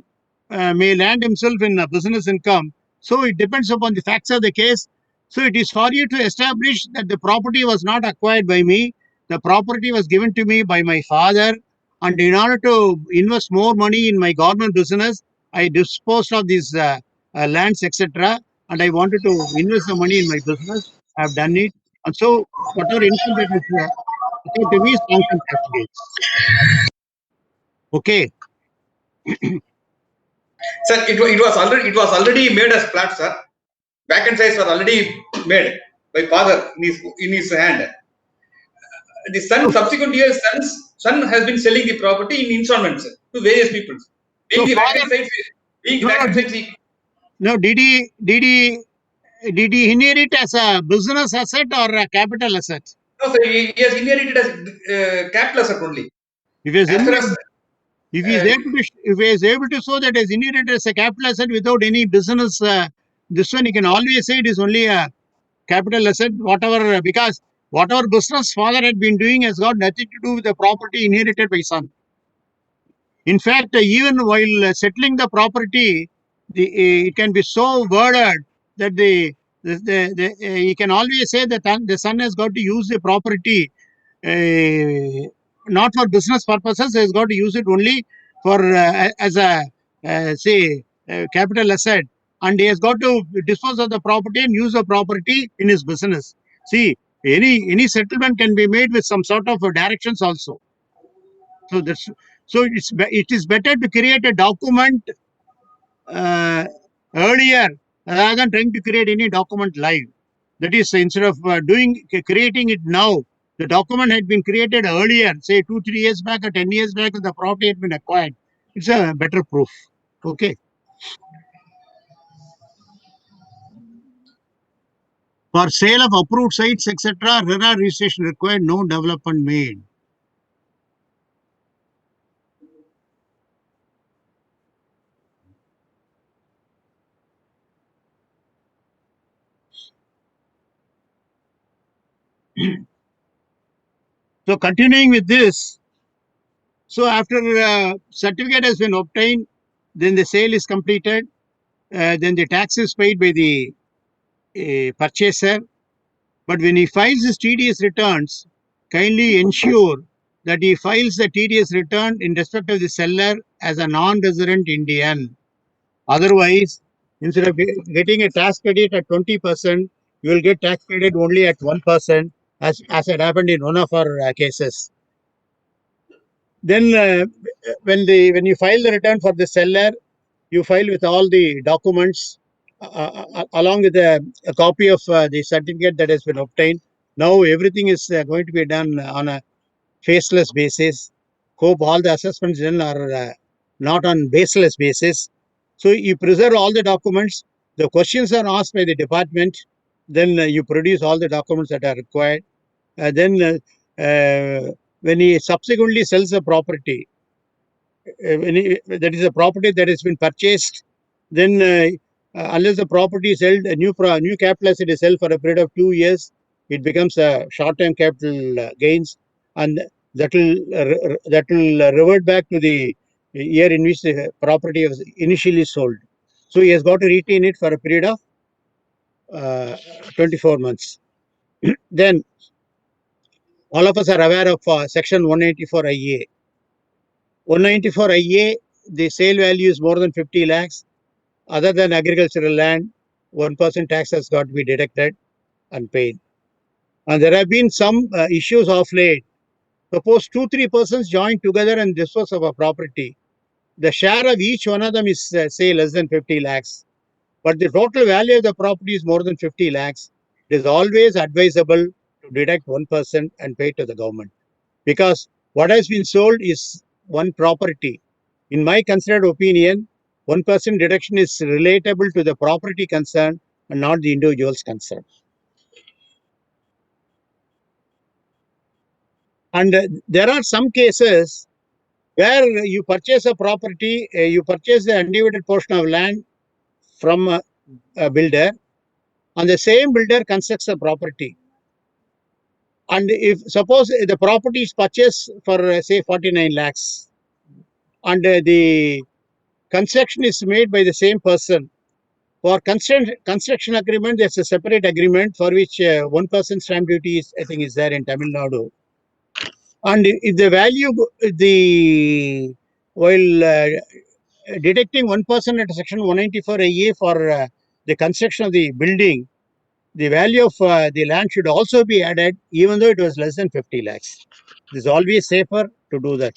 may land himself in a business income. So it depends upon the facts of the case. So it is for you to establish that the property was not acquired by me. The property was given to me by my father. And in order to invest more money in my government business, I disposed of these lands, etc. And I wanted to invest the money in my business. I have done it. And so whatever income that is according to me is long-term capital gains. Okay. Sir, it was already made as plat, sir. Vacant sites was already made by father in his hand. The son, subsequent years, son has been selling the property in installments to various people. Being the vacant sites, no, did he inherit as a business asset or a capital asset? No, sir, he has inherited as capital asset only. If he is able to show that he has inherited as a capital asset without any business, this one he can always say it is only a capital asset, whatever, because whatever business father had been doing has got nothing to do with the property inherited by son. In fact, even while settling the property, it can be so worded that he can always say that the son has got to use the property not for business purposes. He has got to use it only for as a capital asset, and he has got to dispose of the property and use the property in his business. See, any settlement can be made with some sort of directions also. So it is better to create a document earlier rather than trying to create any document live. That is, instead of creating it now, the document had been created earlier, say 2-3 years back or 10 years back, when the property had been acquired. It's a better proof. Okay. For sale of approved sites, etc., RERA registration required, no development made. So continuing with this, so after certificate has been obtained, then the sale is completed, then the tax is paid by the purchaser. But when he files his TDS returns, kindly ensure that he files the TDS return in respect of the seller as a non-resident Indian. Otherwise, instead of getting a tax credit at 20%, you will get tax credit only at 1%, as had happened in one of our cases. Then when you file the return for the seller, you file with all the documents along with a copy of the certificate that has been obtained. Now everything is going to be done on a faceless basis. Hope all the assessments done are not on baseless basis. So you preserve all the documents. The questions are asked by the department. Then you produce all the documents that are required. Then when he subsequently sells the property, that is a property that has been purchased, then unless the property is held, a new capital asset is held for a period of 2 years, it becomes a short-term capital gains, and that will revert back to the year in which the property was initially sold. So he has got to retain it for a period of 24 months. Then all of us are aware of section 194 IA. 194 IA, the sale value is more than 50 lakhs. Other than agricultural land, 1% tax has got to be deducted and paid. And there have been some issues of late. Suppose 2-3 persons join together and dispose of a property. The share of each one of them is, say, less than 50 lakhs. But the total value of the property is more than 50 lakhs. It is always advisable to deduct 1% and pay to the government. Because what has been sold is one property. In my considered opinion, 1% deduction is relatable to the property concerned and not the individual's concern. And there are some cases where you purchase a property, you purchase the undivided portion of land from a builder, and the same builder constructs the property. And if suppose the property is purchased for say 49 lakhs, and the construction is made by the same person, for construction agreement, there's a separate agreement for which 1% stamp duty is, I think, is there in Tamil Nadu. And if the value, while deducting 1% at section 194 IA for the construction of the building, the value of the land should also be added, even though it was less than 50 lakhs. It is always safer to do that.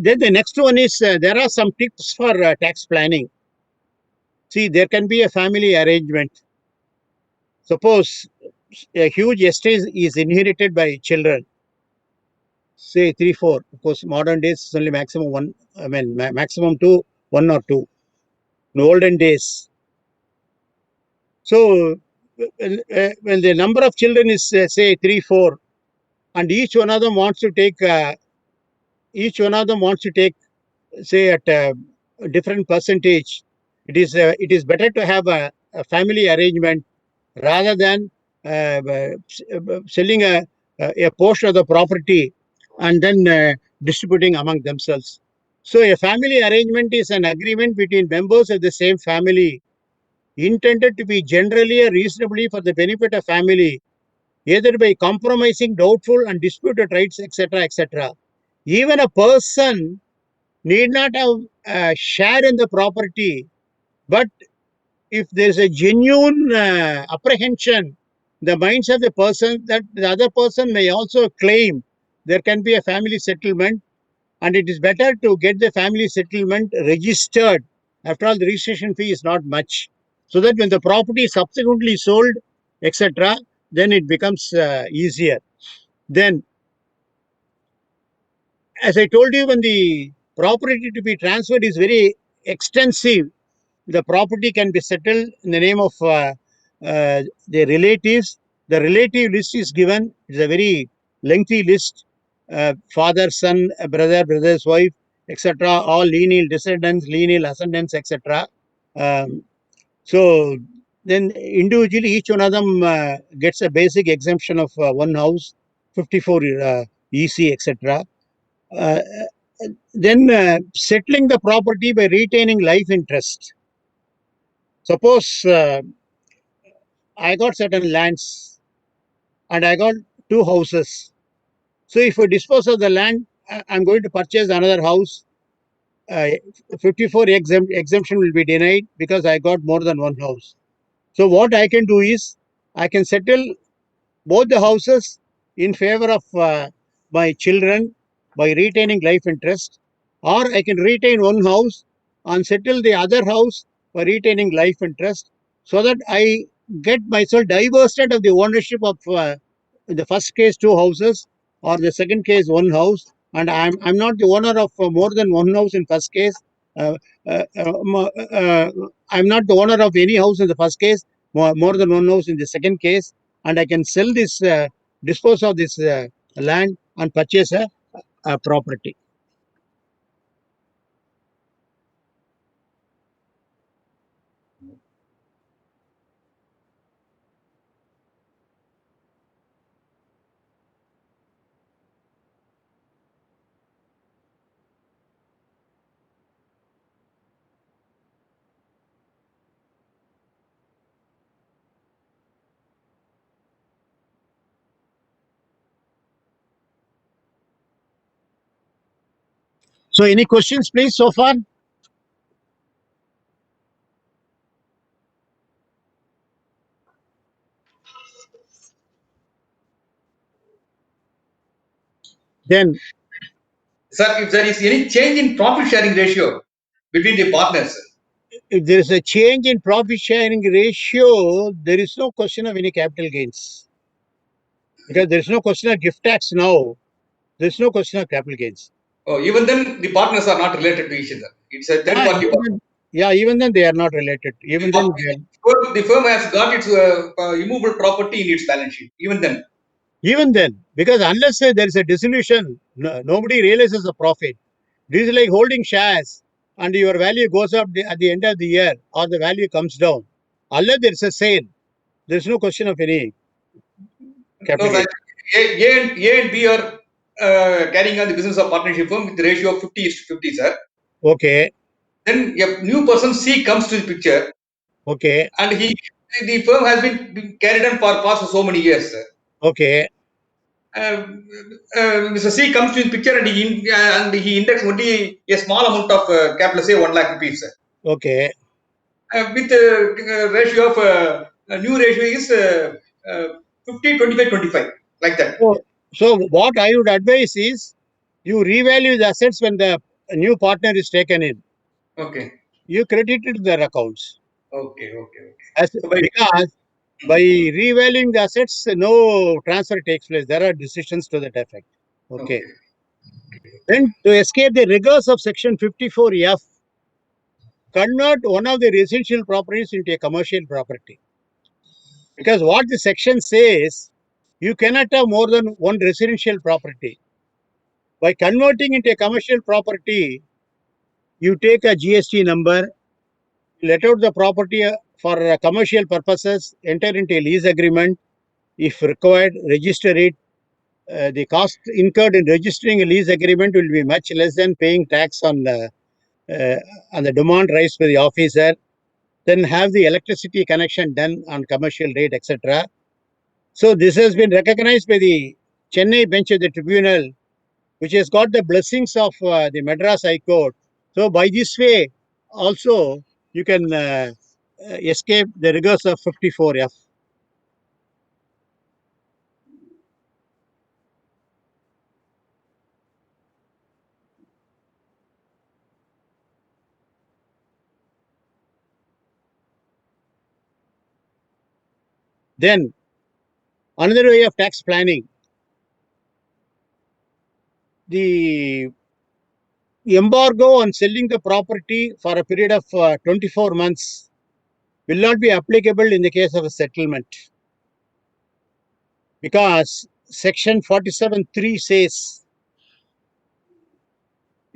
Then the next one is there are some tips for tax planning. See, there can be a family arrangement. Suppose a huge estate is inherited by children, say 3-4. Of course, modern days is only maximum one. I mean, maximum 2, 1 or 2. In olden days. So when the number of children is say 3-4, and each one of them wants to take say at a different percentage, it is better to have a family arrangement rather than selling a portion of the property and then distributing among themselves. So a family arrangement is an agreement between members of the same family intended to be generally or reasonably for the benefit of family, either by compromising doubtful and disputed rights, etc., etc. Even a person need not have a share in the property, but if there is a genuine apprehension, the minds of the person that the other person may also claim, there can be a family settlement, and it is better to get the family settlement registered. After all, the registration fee is not much, so that when the property is subsequently sold, etc., then it becomes easier. Then, as I told you, when the property to be transferred is very extensive, the property can be settled in the name of the relatives. The relative list is given. It's a very lengthy list. Father, son, brother, brother's wife, etc. All lineal descendants, lineal ascendants, etc. So then individually, each one of them gets a basic exemption of one house, 54 EC, etc. Then settling the property by retaining life interest. Suppose I got certain lands and I got 2 houses. So if I dispose of the land, I'm going to purchase another house. 54 exemption will be denied because I got more than one house. So what I can do is I can settle both the houses in favor of my children by retaining life interest, or I can retain one house and settle the other house by retaining life interest, so that I get myself divested of the ownership of in the first case 2 houses, or the second case 1 house, and I'm not the owner of more than 1 house in first case. I'm not the owner of any house in the first case, more than 1 house in the second case, and I can sell this, dispose of this land and purchase a property. So any questions, please, so far? Then Sir, if there is any change in profit sharing ratio between the partners, if there is a change in profit sharing ratio, there is no question of any capital gains. Because there is no question of gift tax now. There is no question of capital gains. oh, even then the partners are not related to each other. It's a third party. Even then they are not related. Even then, The firm has got its immovable property in its balance sheet. Even then, because unless there is a dissolution, nobody realizes the profit. This is like holding shares and your value goes up at the end of the year or the value comes down. Unless there is a sale, there is no question of any capital no, gain. A and B are carrying on the business of partnership firm with the ratio of 50:50, sir. Okay, Then a new person C comes to the picture, okay, and the firm has been carried on for past so many years, sir. okay, Mr. C comes to the picture and he indexed only a small amount of capital, say 1 lakh rupees, sir. okay. With ratio of new ratio is 50, 25, 25, like that. So what I would advise is you revalue the assets when the new partner is taken in. Okay, You credit it to their accounts. okay. So Because by revaluing the assets, no transfer takes place. There are decisions to that effect. Okay. Then to escape the rigors of section 54F, convert one of the residential properties into a commercial property. Because what the section says, you cannot have more than one residential property. By converting into a commercial property, you take a GST number, let out the property for commercial purposes, enter into a lease agreement, if required, register it. The cost incurred in registering a lease agreement will be much less than paying tax on the demand raised by the officer. Then have the electricity connection done on commercial rate, etc. So this has been recognized by the Chennai bench of the tribunal, which has got the blessings of the Madras High Court. So by this way, also you can escape the rigors of 54F. Then another way of tax planning, the embargo on selling the property for a period of 24 months will not be applicable in the case of a settlement, because section 47(3) says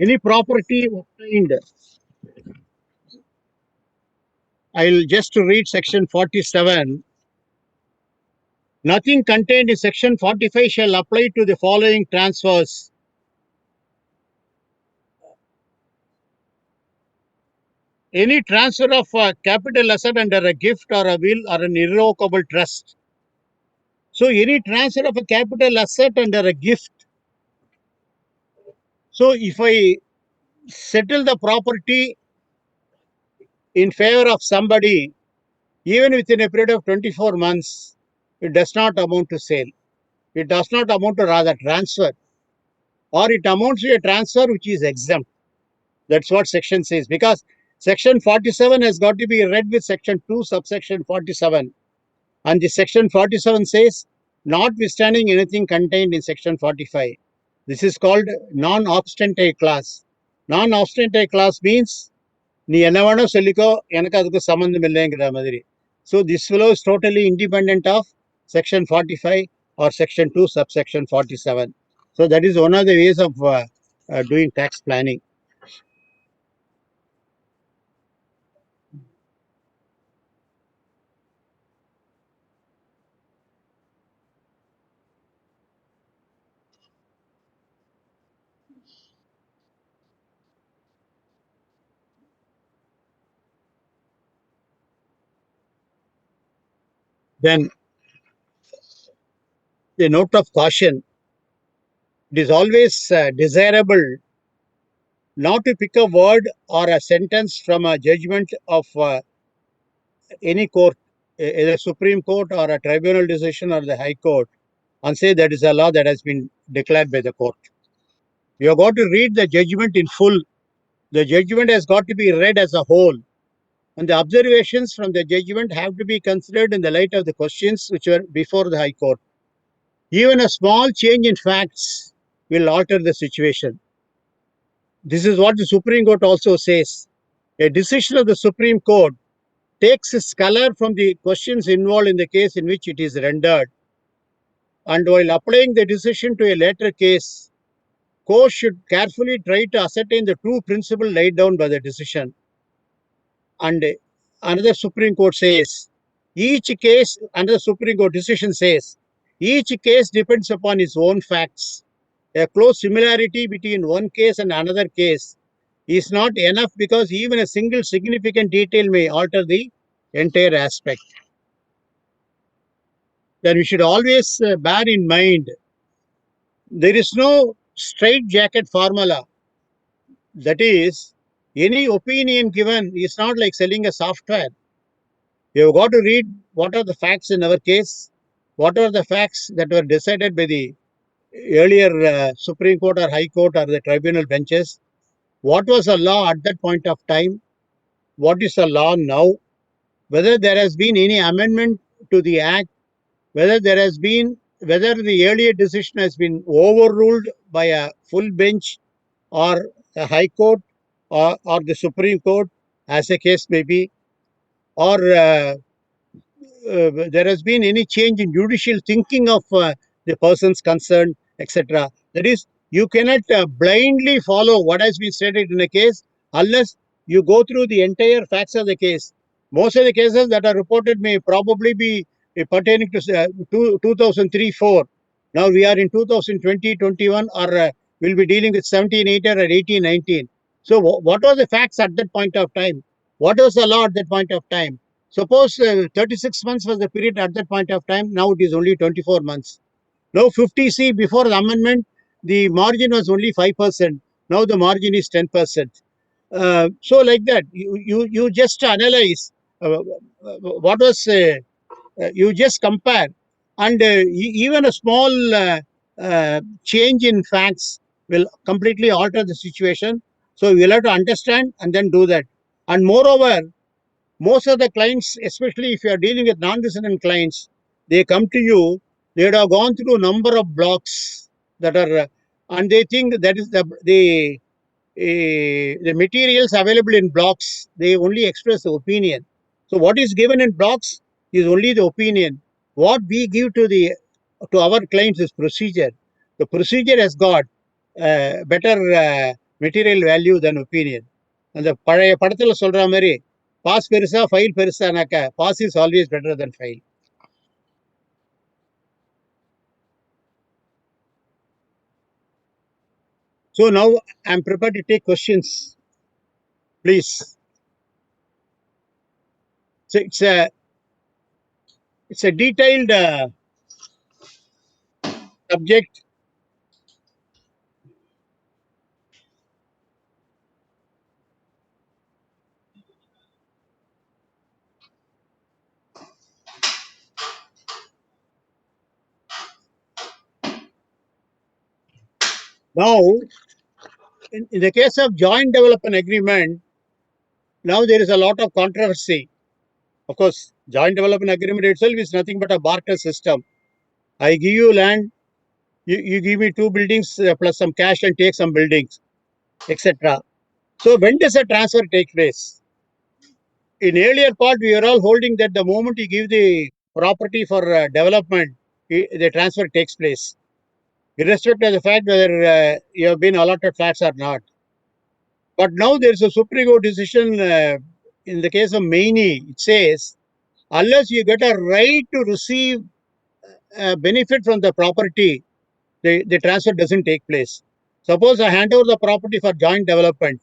any property obtained, I'll just read section 47. Nothing contained in section 45 shall apply to the following transfers. Any transfer of a capital asset under a gift or a will or an irrevocable trust. So any transfer of a capital asset under a gift. So if I settle the property in favor of somebody, even within a period of 24 months, it does not amount to sale. It does not amount to rather transfer, or it amounts to a transfer which is exempt. That's what section says, because section 47 has got to be read with section 2, subsection 47. And the section 47 says, notwithstanding anything contained in section 45. This is called non-obstante clause. Non-obstante clause means நீ என்ன வேணா சொல்லிக்கோ, எனக்கு அதுக்கு சம்பந்தம் இல்லைங்கிற மாதிரி. So this fellow is totally independent of section 45 or section 2 subsection 47. So that is one of the ways of doing tax planning. Then a note of caution: it is always desirable not to pick a word or a sentence from a judgment of any court, either Supreme Court or a tribunal decision or the High Court, and say that is a law that has been declared by the court. You have got to read the judgment in full. The judgment has got to be read as a whole, and the observations from the judgment have to be considered in the light of the questions which were before the High Court. Even a small change in facts will alter the situation. This is what the Supreme Court also says. A decision of the Supreme Court takes its color from the questions involved in the case in which it is rendered. And while applying the decision to a later case, courts should carefully try to ascertain the true principle laid down by the decision. And another Supreme Court says, another Supreme Court decision says, each case depends upon its own facts. A close similarity between one case and another case is not enough because even a single significant detail may alter the entire aspect. Then we should always bear in mind there is no straitjacket formula. That is, any opinion given is not like selling a software. You have got to read what are the facts in our case, what are the facts that were decided by the earlier Supreme Court or High Court or the tribunal benches, what was the law at that point of time, what is the law now, whether there has been any amendment to the act, whether the earlier decision has been overruled by a full bench or a High Court or the Supreme Court, as the case may be, or there has been any change in judicial thinking of the persons concerned, etc. That is, you cannot blindly follow what has been stated in a case unless you go through the entire facts of the case. Most of the cases that are reported may probably be pertaining to 2003-4. Now we are in 2020-21, or we'll be dealing with 17-18 or 18-19. So what are the facts at that point of time? What was the law at that point of time? Suppose 36 months was the period at that point of time. Now it is only 24 months. Now 50C, before the amendment, the margin was only 5%. Now the margin is 10%. So like that, you just analyze what was, you just compare. And even a small change in facts will completely alter the situation. So we'll have to understand and then do that. And moreover, most of the clients, especially if you are dealing with non-resident clients, they come to you, they would have gone through a number of blocks that are, and they think that is the materials available in blocks, they only express the opinion. So what is given in blocks is only the opinion. What we give to our clients is procedure. The procedure has got better material value than opinion. And the பழைய படத்துல சொல்ற மாதிரி pass பெருசா fail பெருசானாக்க pass is always better than fail. So now I'm prepared to take questions, please. So it's a detailed subject. Now, in the case of joint development agreement, now there is a lot of controversy. Of course, joint development agreement itself is nothing but a barter system. I give you land, you give me 2 buildings plus some cash and take some buildings, etc. So when does a transfer take place? In earlier part, we are all holding that the moment you give the property for development, the transfer takes place. irrespective of the fact whether you have been allotted flats or not. But now there is a Supreme Court decision in the case of Maini. It says, unless you get a right to receive benefit from the property, the transfer doesn't take place. Suppose I hand over the property for joint development.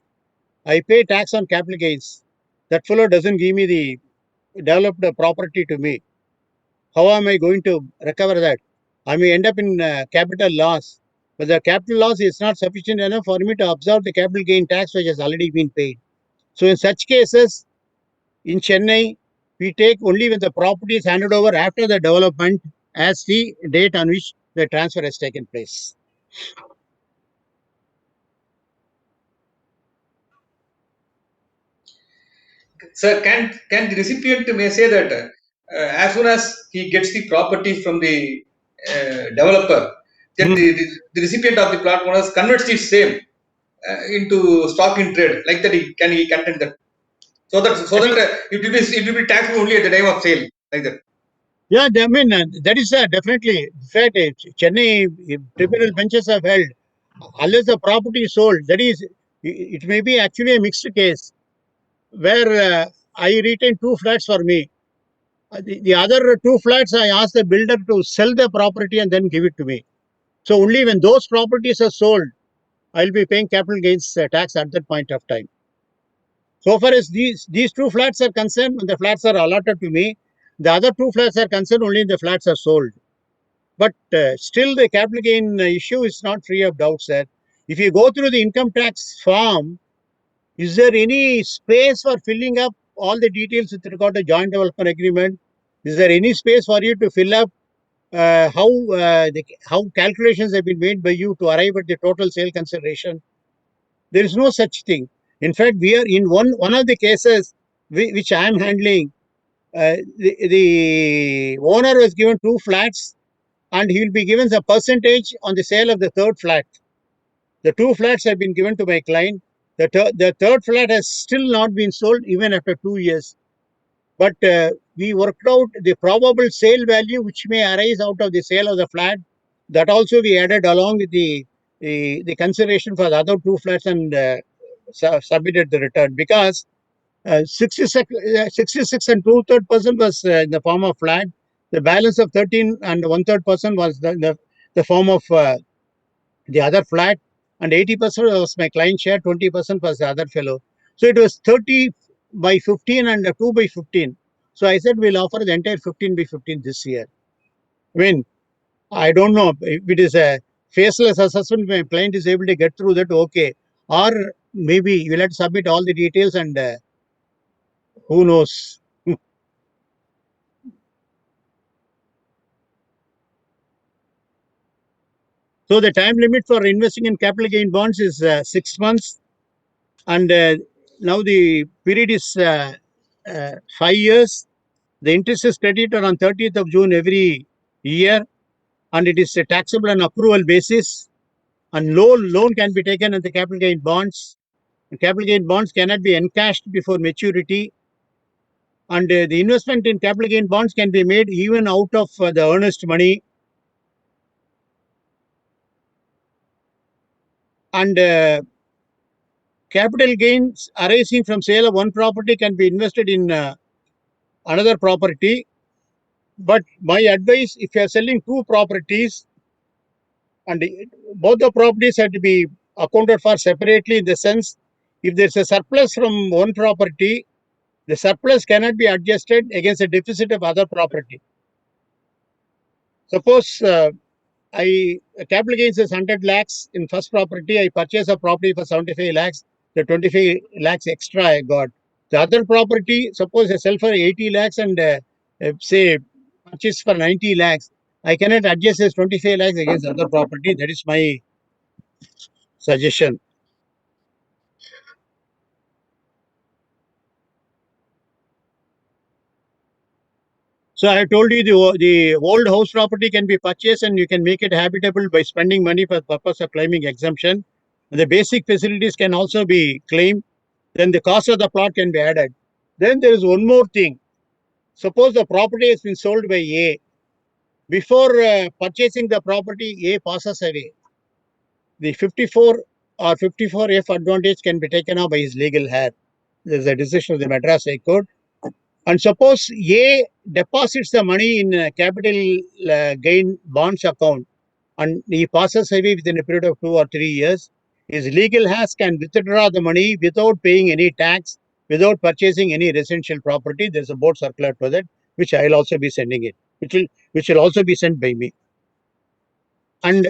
I pay tax on capital gains. That fellow doesn't give me the developed property to me. How am I going to recover that? I may end up in capital loss. But the capital loss is not sufficient enough for me to absorb the capital gain tax which has already been paid. So in such cases, in Chennai, we take only when the property is handed over after the development as the date on which the transfer has taken place. Sir, can the recipient may say that as soon as he gets the property from the developer, then the recipient of the plot owners converts the same into stock in trade, like that he contend that, so that it will be taxed only at the time of sale, like that. Yeah, I mean, that is definitely. In fact, Chennai tribunal benches have held, unless the property is sold, that is, it may be actually a mixed case where I retain 2 flats for me. The other 2 flats, I ask the builder to sell the property and then give it to me. So only when those properties are sold, I'll be paying capital gains tax at that point of time. So far as these 2 flats are concerned, when the flats are allotted to me, the other 2 flats are concerned only when the flats are sold. But still, the capital gain issue is not free of doubts that if you go through the income tax form, is there any space for filling up all the details with regard to joint development agreement? Is there any space for you to fill up how calculations have been made by you to arrive at the total sale consideration? There is no such thing. In fact, we are in one of the cases which I am handling. The owner was given 2 flats, and he will be given a percentage on the sale of the 3rd flat. The 2 flats have been given to my client. The 3rd flat has still not been sold even after 2 years. But we worked out the probable sale value which may arise out of the sale of the flat. That also we added along with the consideration for the other 2 flats and submitted the return, because 66 and 2/3% was in the form of flat. The balance of 13 and 1/3% was the form of the other flat, and 80% was my client share, 20% was the other fellow. So it was 30 by 15 and 2 by 15. So I said we'll offer the entire 15 by 15 this year. I mean, I don't know if it is a faceless assessment, my client is able to get through that, okay. Or maybe you'll have to submit all the details and who knows. So the time limit for investing in capital gain bonds is 6 months, and now the period is 5 years. The interest is credited on 30th of June every year, and it is taxable on accrual basis. And loan can be taken on the capital gain bonds. And capital gain bonds cannot be encashed before maturity. And the investment in capital gain bonds can be made even out of the earnest money. And capital gains arising from sale of one property can be invested in another property. But my advice, if you are selling 2 properties, and both the properties have to be accounted for separately, in the sense, if there's a surplus from one property, the surplus cannot be adjusted against the deficit of other property. Suppose capital gains is 100 lakhs in first property, I purchase a property for 75 lakhs, the 25 lakhs extra I got. The other property, suppose I sell for 80 lakhs and say purchase for 90 lakhs, I cannot adjust this 25 lakhs against other property. That is my suggestion. So I told you the old house property can be purchased and you can make it habitable by spending money for the purpose of claiming exemption. The basic facilities can also be claimed. Then the cost of the plot can be added. Then there is one more thing. Suppose the property has been sold by A. before purchasing the property, A passes away. The 54 or 54F advantage can be taken off by his legal heir. There is a decision of the Madras High Court. And suppose A deposits the money in a capital gain bonds account and he passes away within a period of 2 or 3 years, his legal heirs can withdraw the money without paying any tax, without purchasing any residential property. There's a board circular for that, which I'll also be sending it, which will also be sent by me. And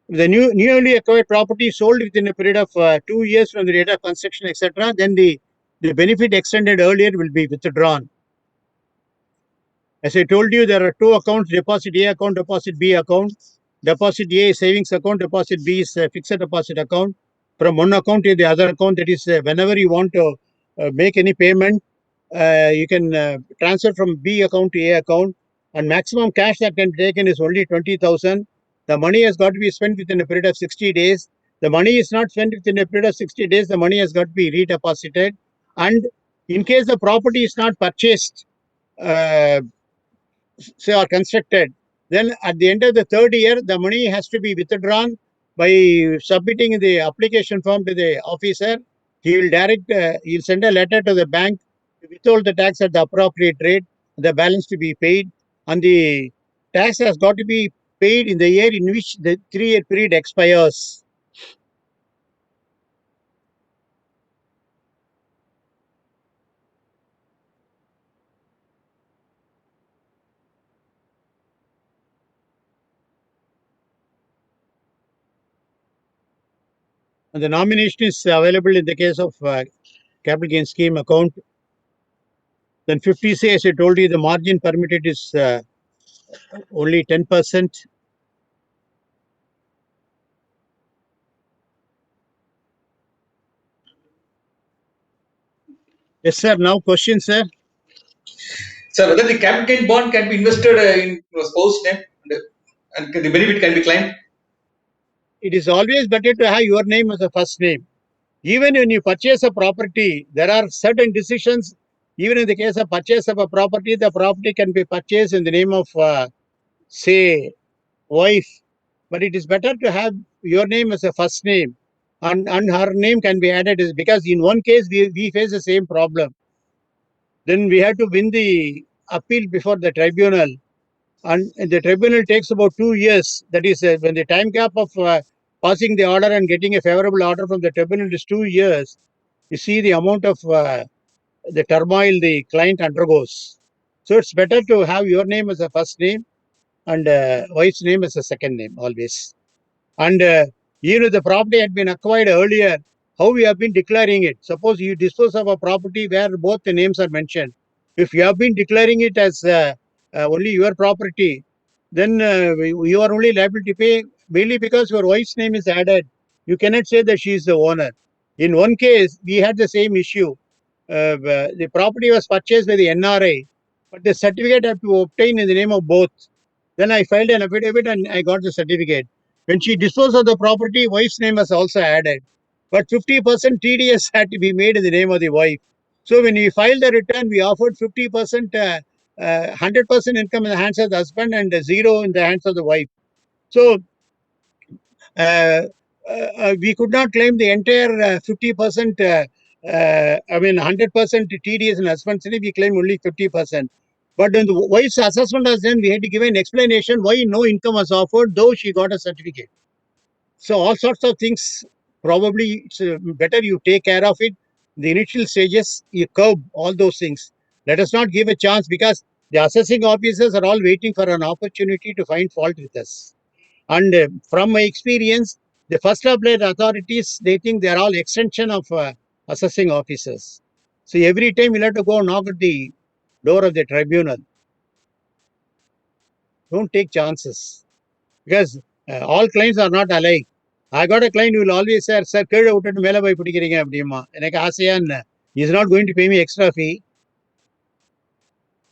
the newly acquired property sold within a period of 2 years from the date of construction, etc., then the benefit extended earlier will be withdrawn. As I told you, there are two accounts: deposit A account, deposit B account. Deposit A is savings account, deposit B is fixed deposit account. From one account to the other account, that is, whenever you want to make any payment, you can transfer from B account to A account, and maximum cash that can be taken is only 20,000. The money has got to be spent within a period of 60 days. The money is not spent within a period of 60 days. The money has got to be redeposited. And in case the property is not purchased, say, or constructed, then at the end of the third year, the money has to be withdrawn by submitting the application form to the officer. He will he'll send a letter to the bank to withhold the tax at the appropriate rate, the balance to be paid, and the tax has got to be paid in the year in which the 3-year period expires. And the nomination is available in the case of capital gain scheme account. Then 50C, as I told you, the margin permitted is only 10%. Yes, sir. Now question, sir. Sir, whether the capital gain bond can be invested in your spouse name and the benefit can be claimed? It is always better to have your name as a first name. Even when you purchase a property, there are certain decisions. Even in the case of purchase of a property, the property can be purchased in the name of, say, wife. But it is better to have your name as a first name, and her name can be added, because in one case we face the same problem. Then we have to win the appeal before the tribunal, and the tribunal takes about 2 years. That is, when the time gap of passing the order and getting a favorable order from the tribunal is 2 years, you see the amount of the turmoil the client undergoes. So it's better to have your name as a first name and wife's name as a second name always. And even if the property had been acquired earlier, how we have been declaring it? Suppose you dispose of a property where both the names are mentioned. If you have been declaring it as only your property, then you are only liable to pay mainly because your wife's name is added. You cannot say that she is the owner. In one case, we had the same issue. The property was purchased by the NRI, but the certificate had to obtain in the name of both. Then I filed an affidavit and I got the certificate. When she disposed of the property, wife's name was also added. But 50% TDS had to be made in the name of the wife. So when we filed the return, we offered 50%, 100% income in the hands of the husband and 0 in the hands of the wife. So we could not claim the entire 50%, 100% TDS in husband's name. We claim only 50%. But when the wife's assessment was done, we had to give an explanation why no income was offered, though she got a certificate. So all sorts of things, probably it's better you take care of it. The initial stages, you curb all those things. Let us not give a chance, because the assessing officers are all waiting for an opportunity to find fault with us. And from my experience, the first applied authorities, they think they are all extension of assessing officers. So every time we'll have to go knock at the door of the tribunal. Don't take chances, because all clients are not alike. I got a client who will always say, sir, kizhe vittu mela poi pidikireenga appadiyuma. Enakku aasaiya enna. He is not going to pay me extra fee.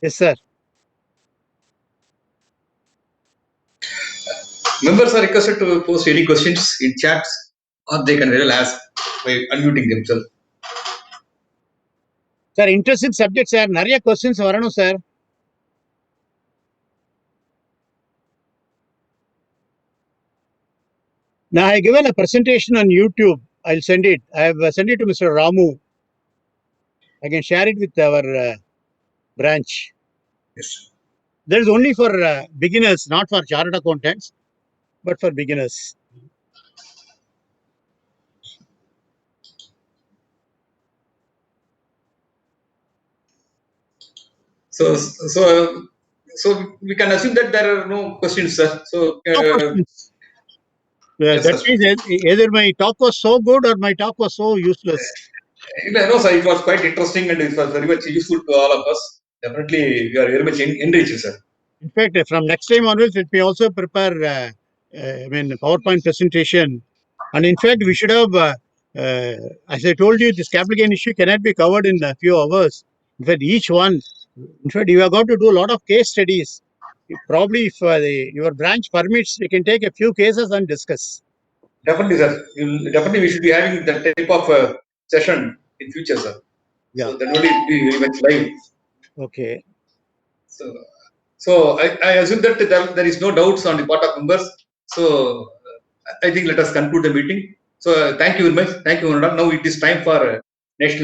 Yes, sir. Members are requested to post any questions in chats, or they can really ask by unmuting themselves. Sir, interesting subject, sir. Nariya questions varanum, sir. Now I given a presentation on YouTube. I'll send it. I have sent it to Mr. Ramu. I can share it with our branch. Yes. That is only for beginners, not for chartered accountants, but for beginners. So we can assume that there are no questions, sir. So No questions. Yes, That sir. means either my talk was so good or my talk was so useless. No, sir, it was quite interesting and it was very much useful to all of us. Definitely, we are very much enriched, sir. In fact, from next time onwards, let me also prepare PowerPoint presentation. And in fact, we should have, as I told you, this capital gain issue cannot be covered in a few hours. In fact, each one, in fact, you have got to do a lot of case studies. Probably, if your branch permits, we can take a few cases and discuss. Definitely, sir. Definitely, we should be having that type of session in future, sir. Yeah. So that will be very much live. Okay. So I assume that there is no doubts on the part of members. So I think let us conclude the meeting. So thank you very much. Thank you, Anurag. Now it is time for national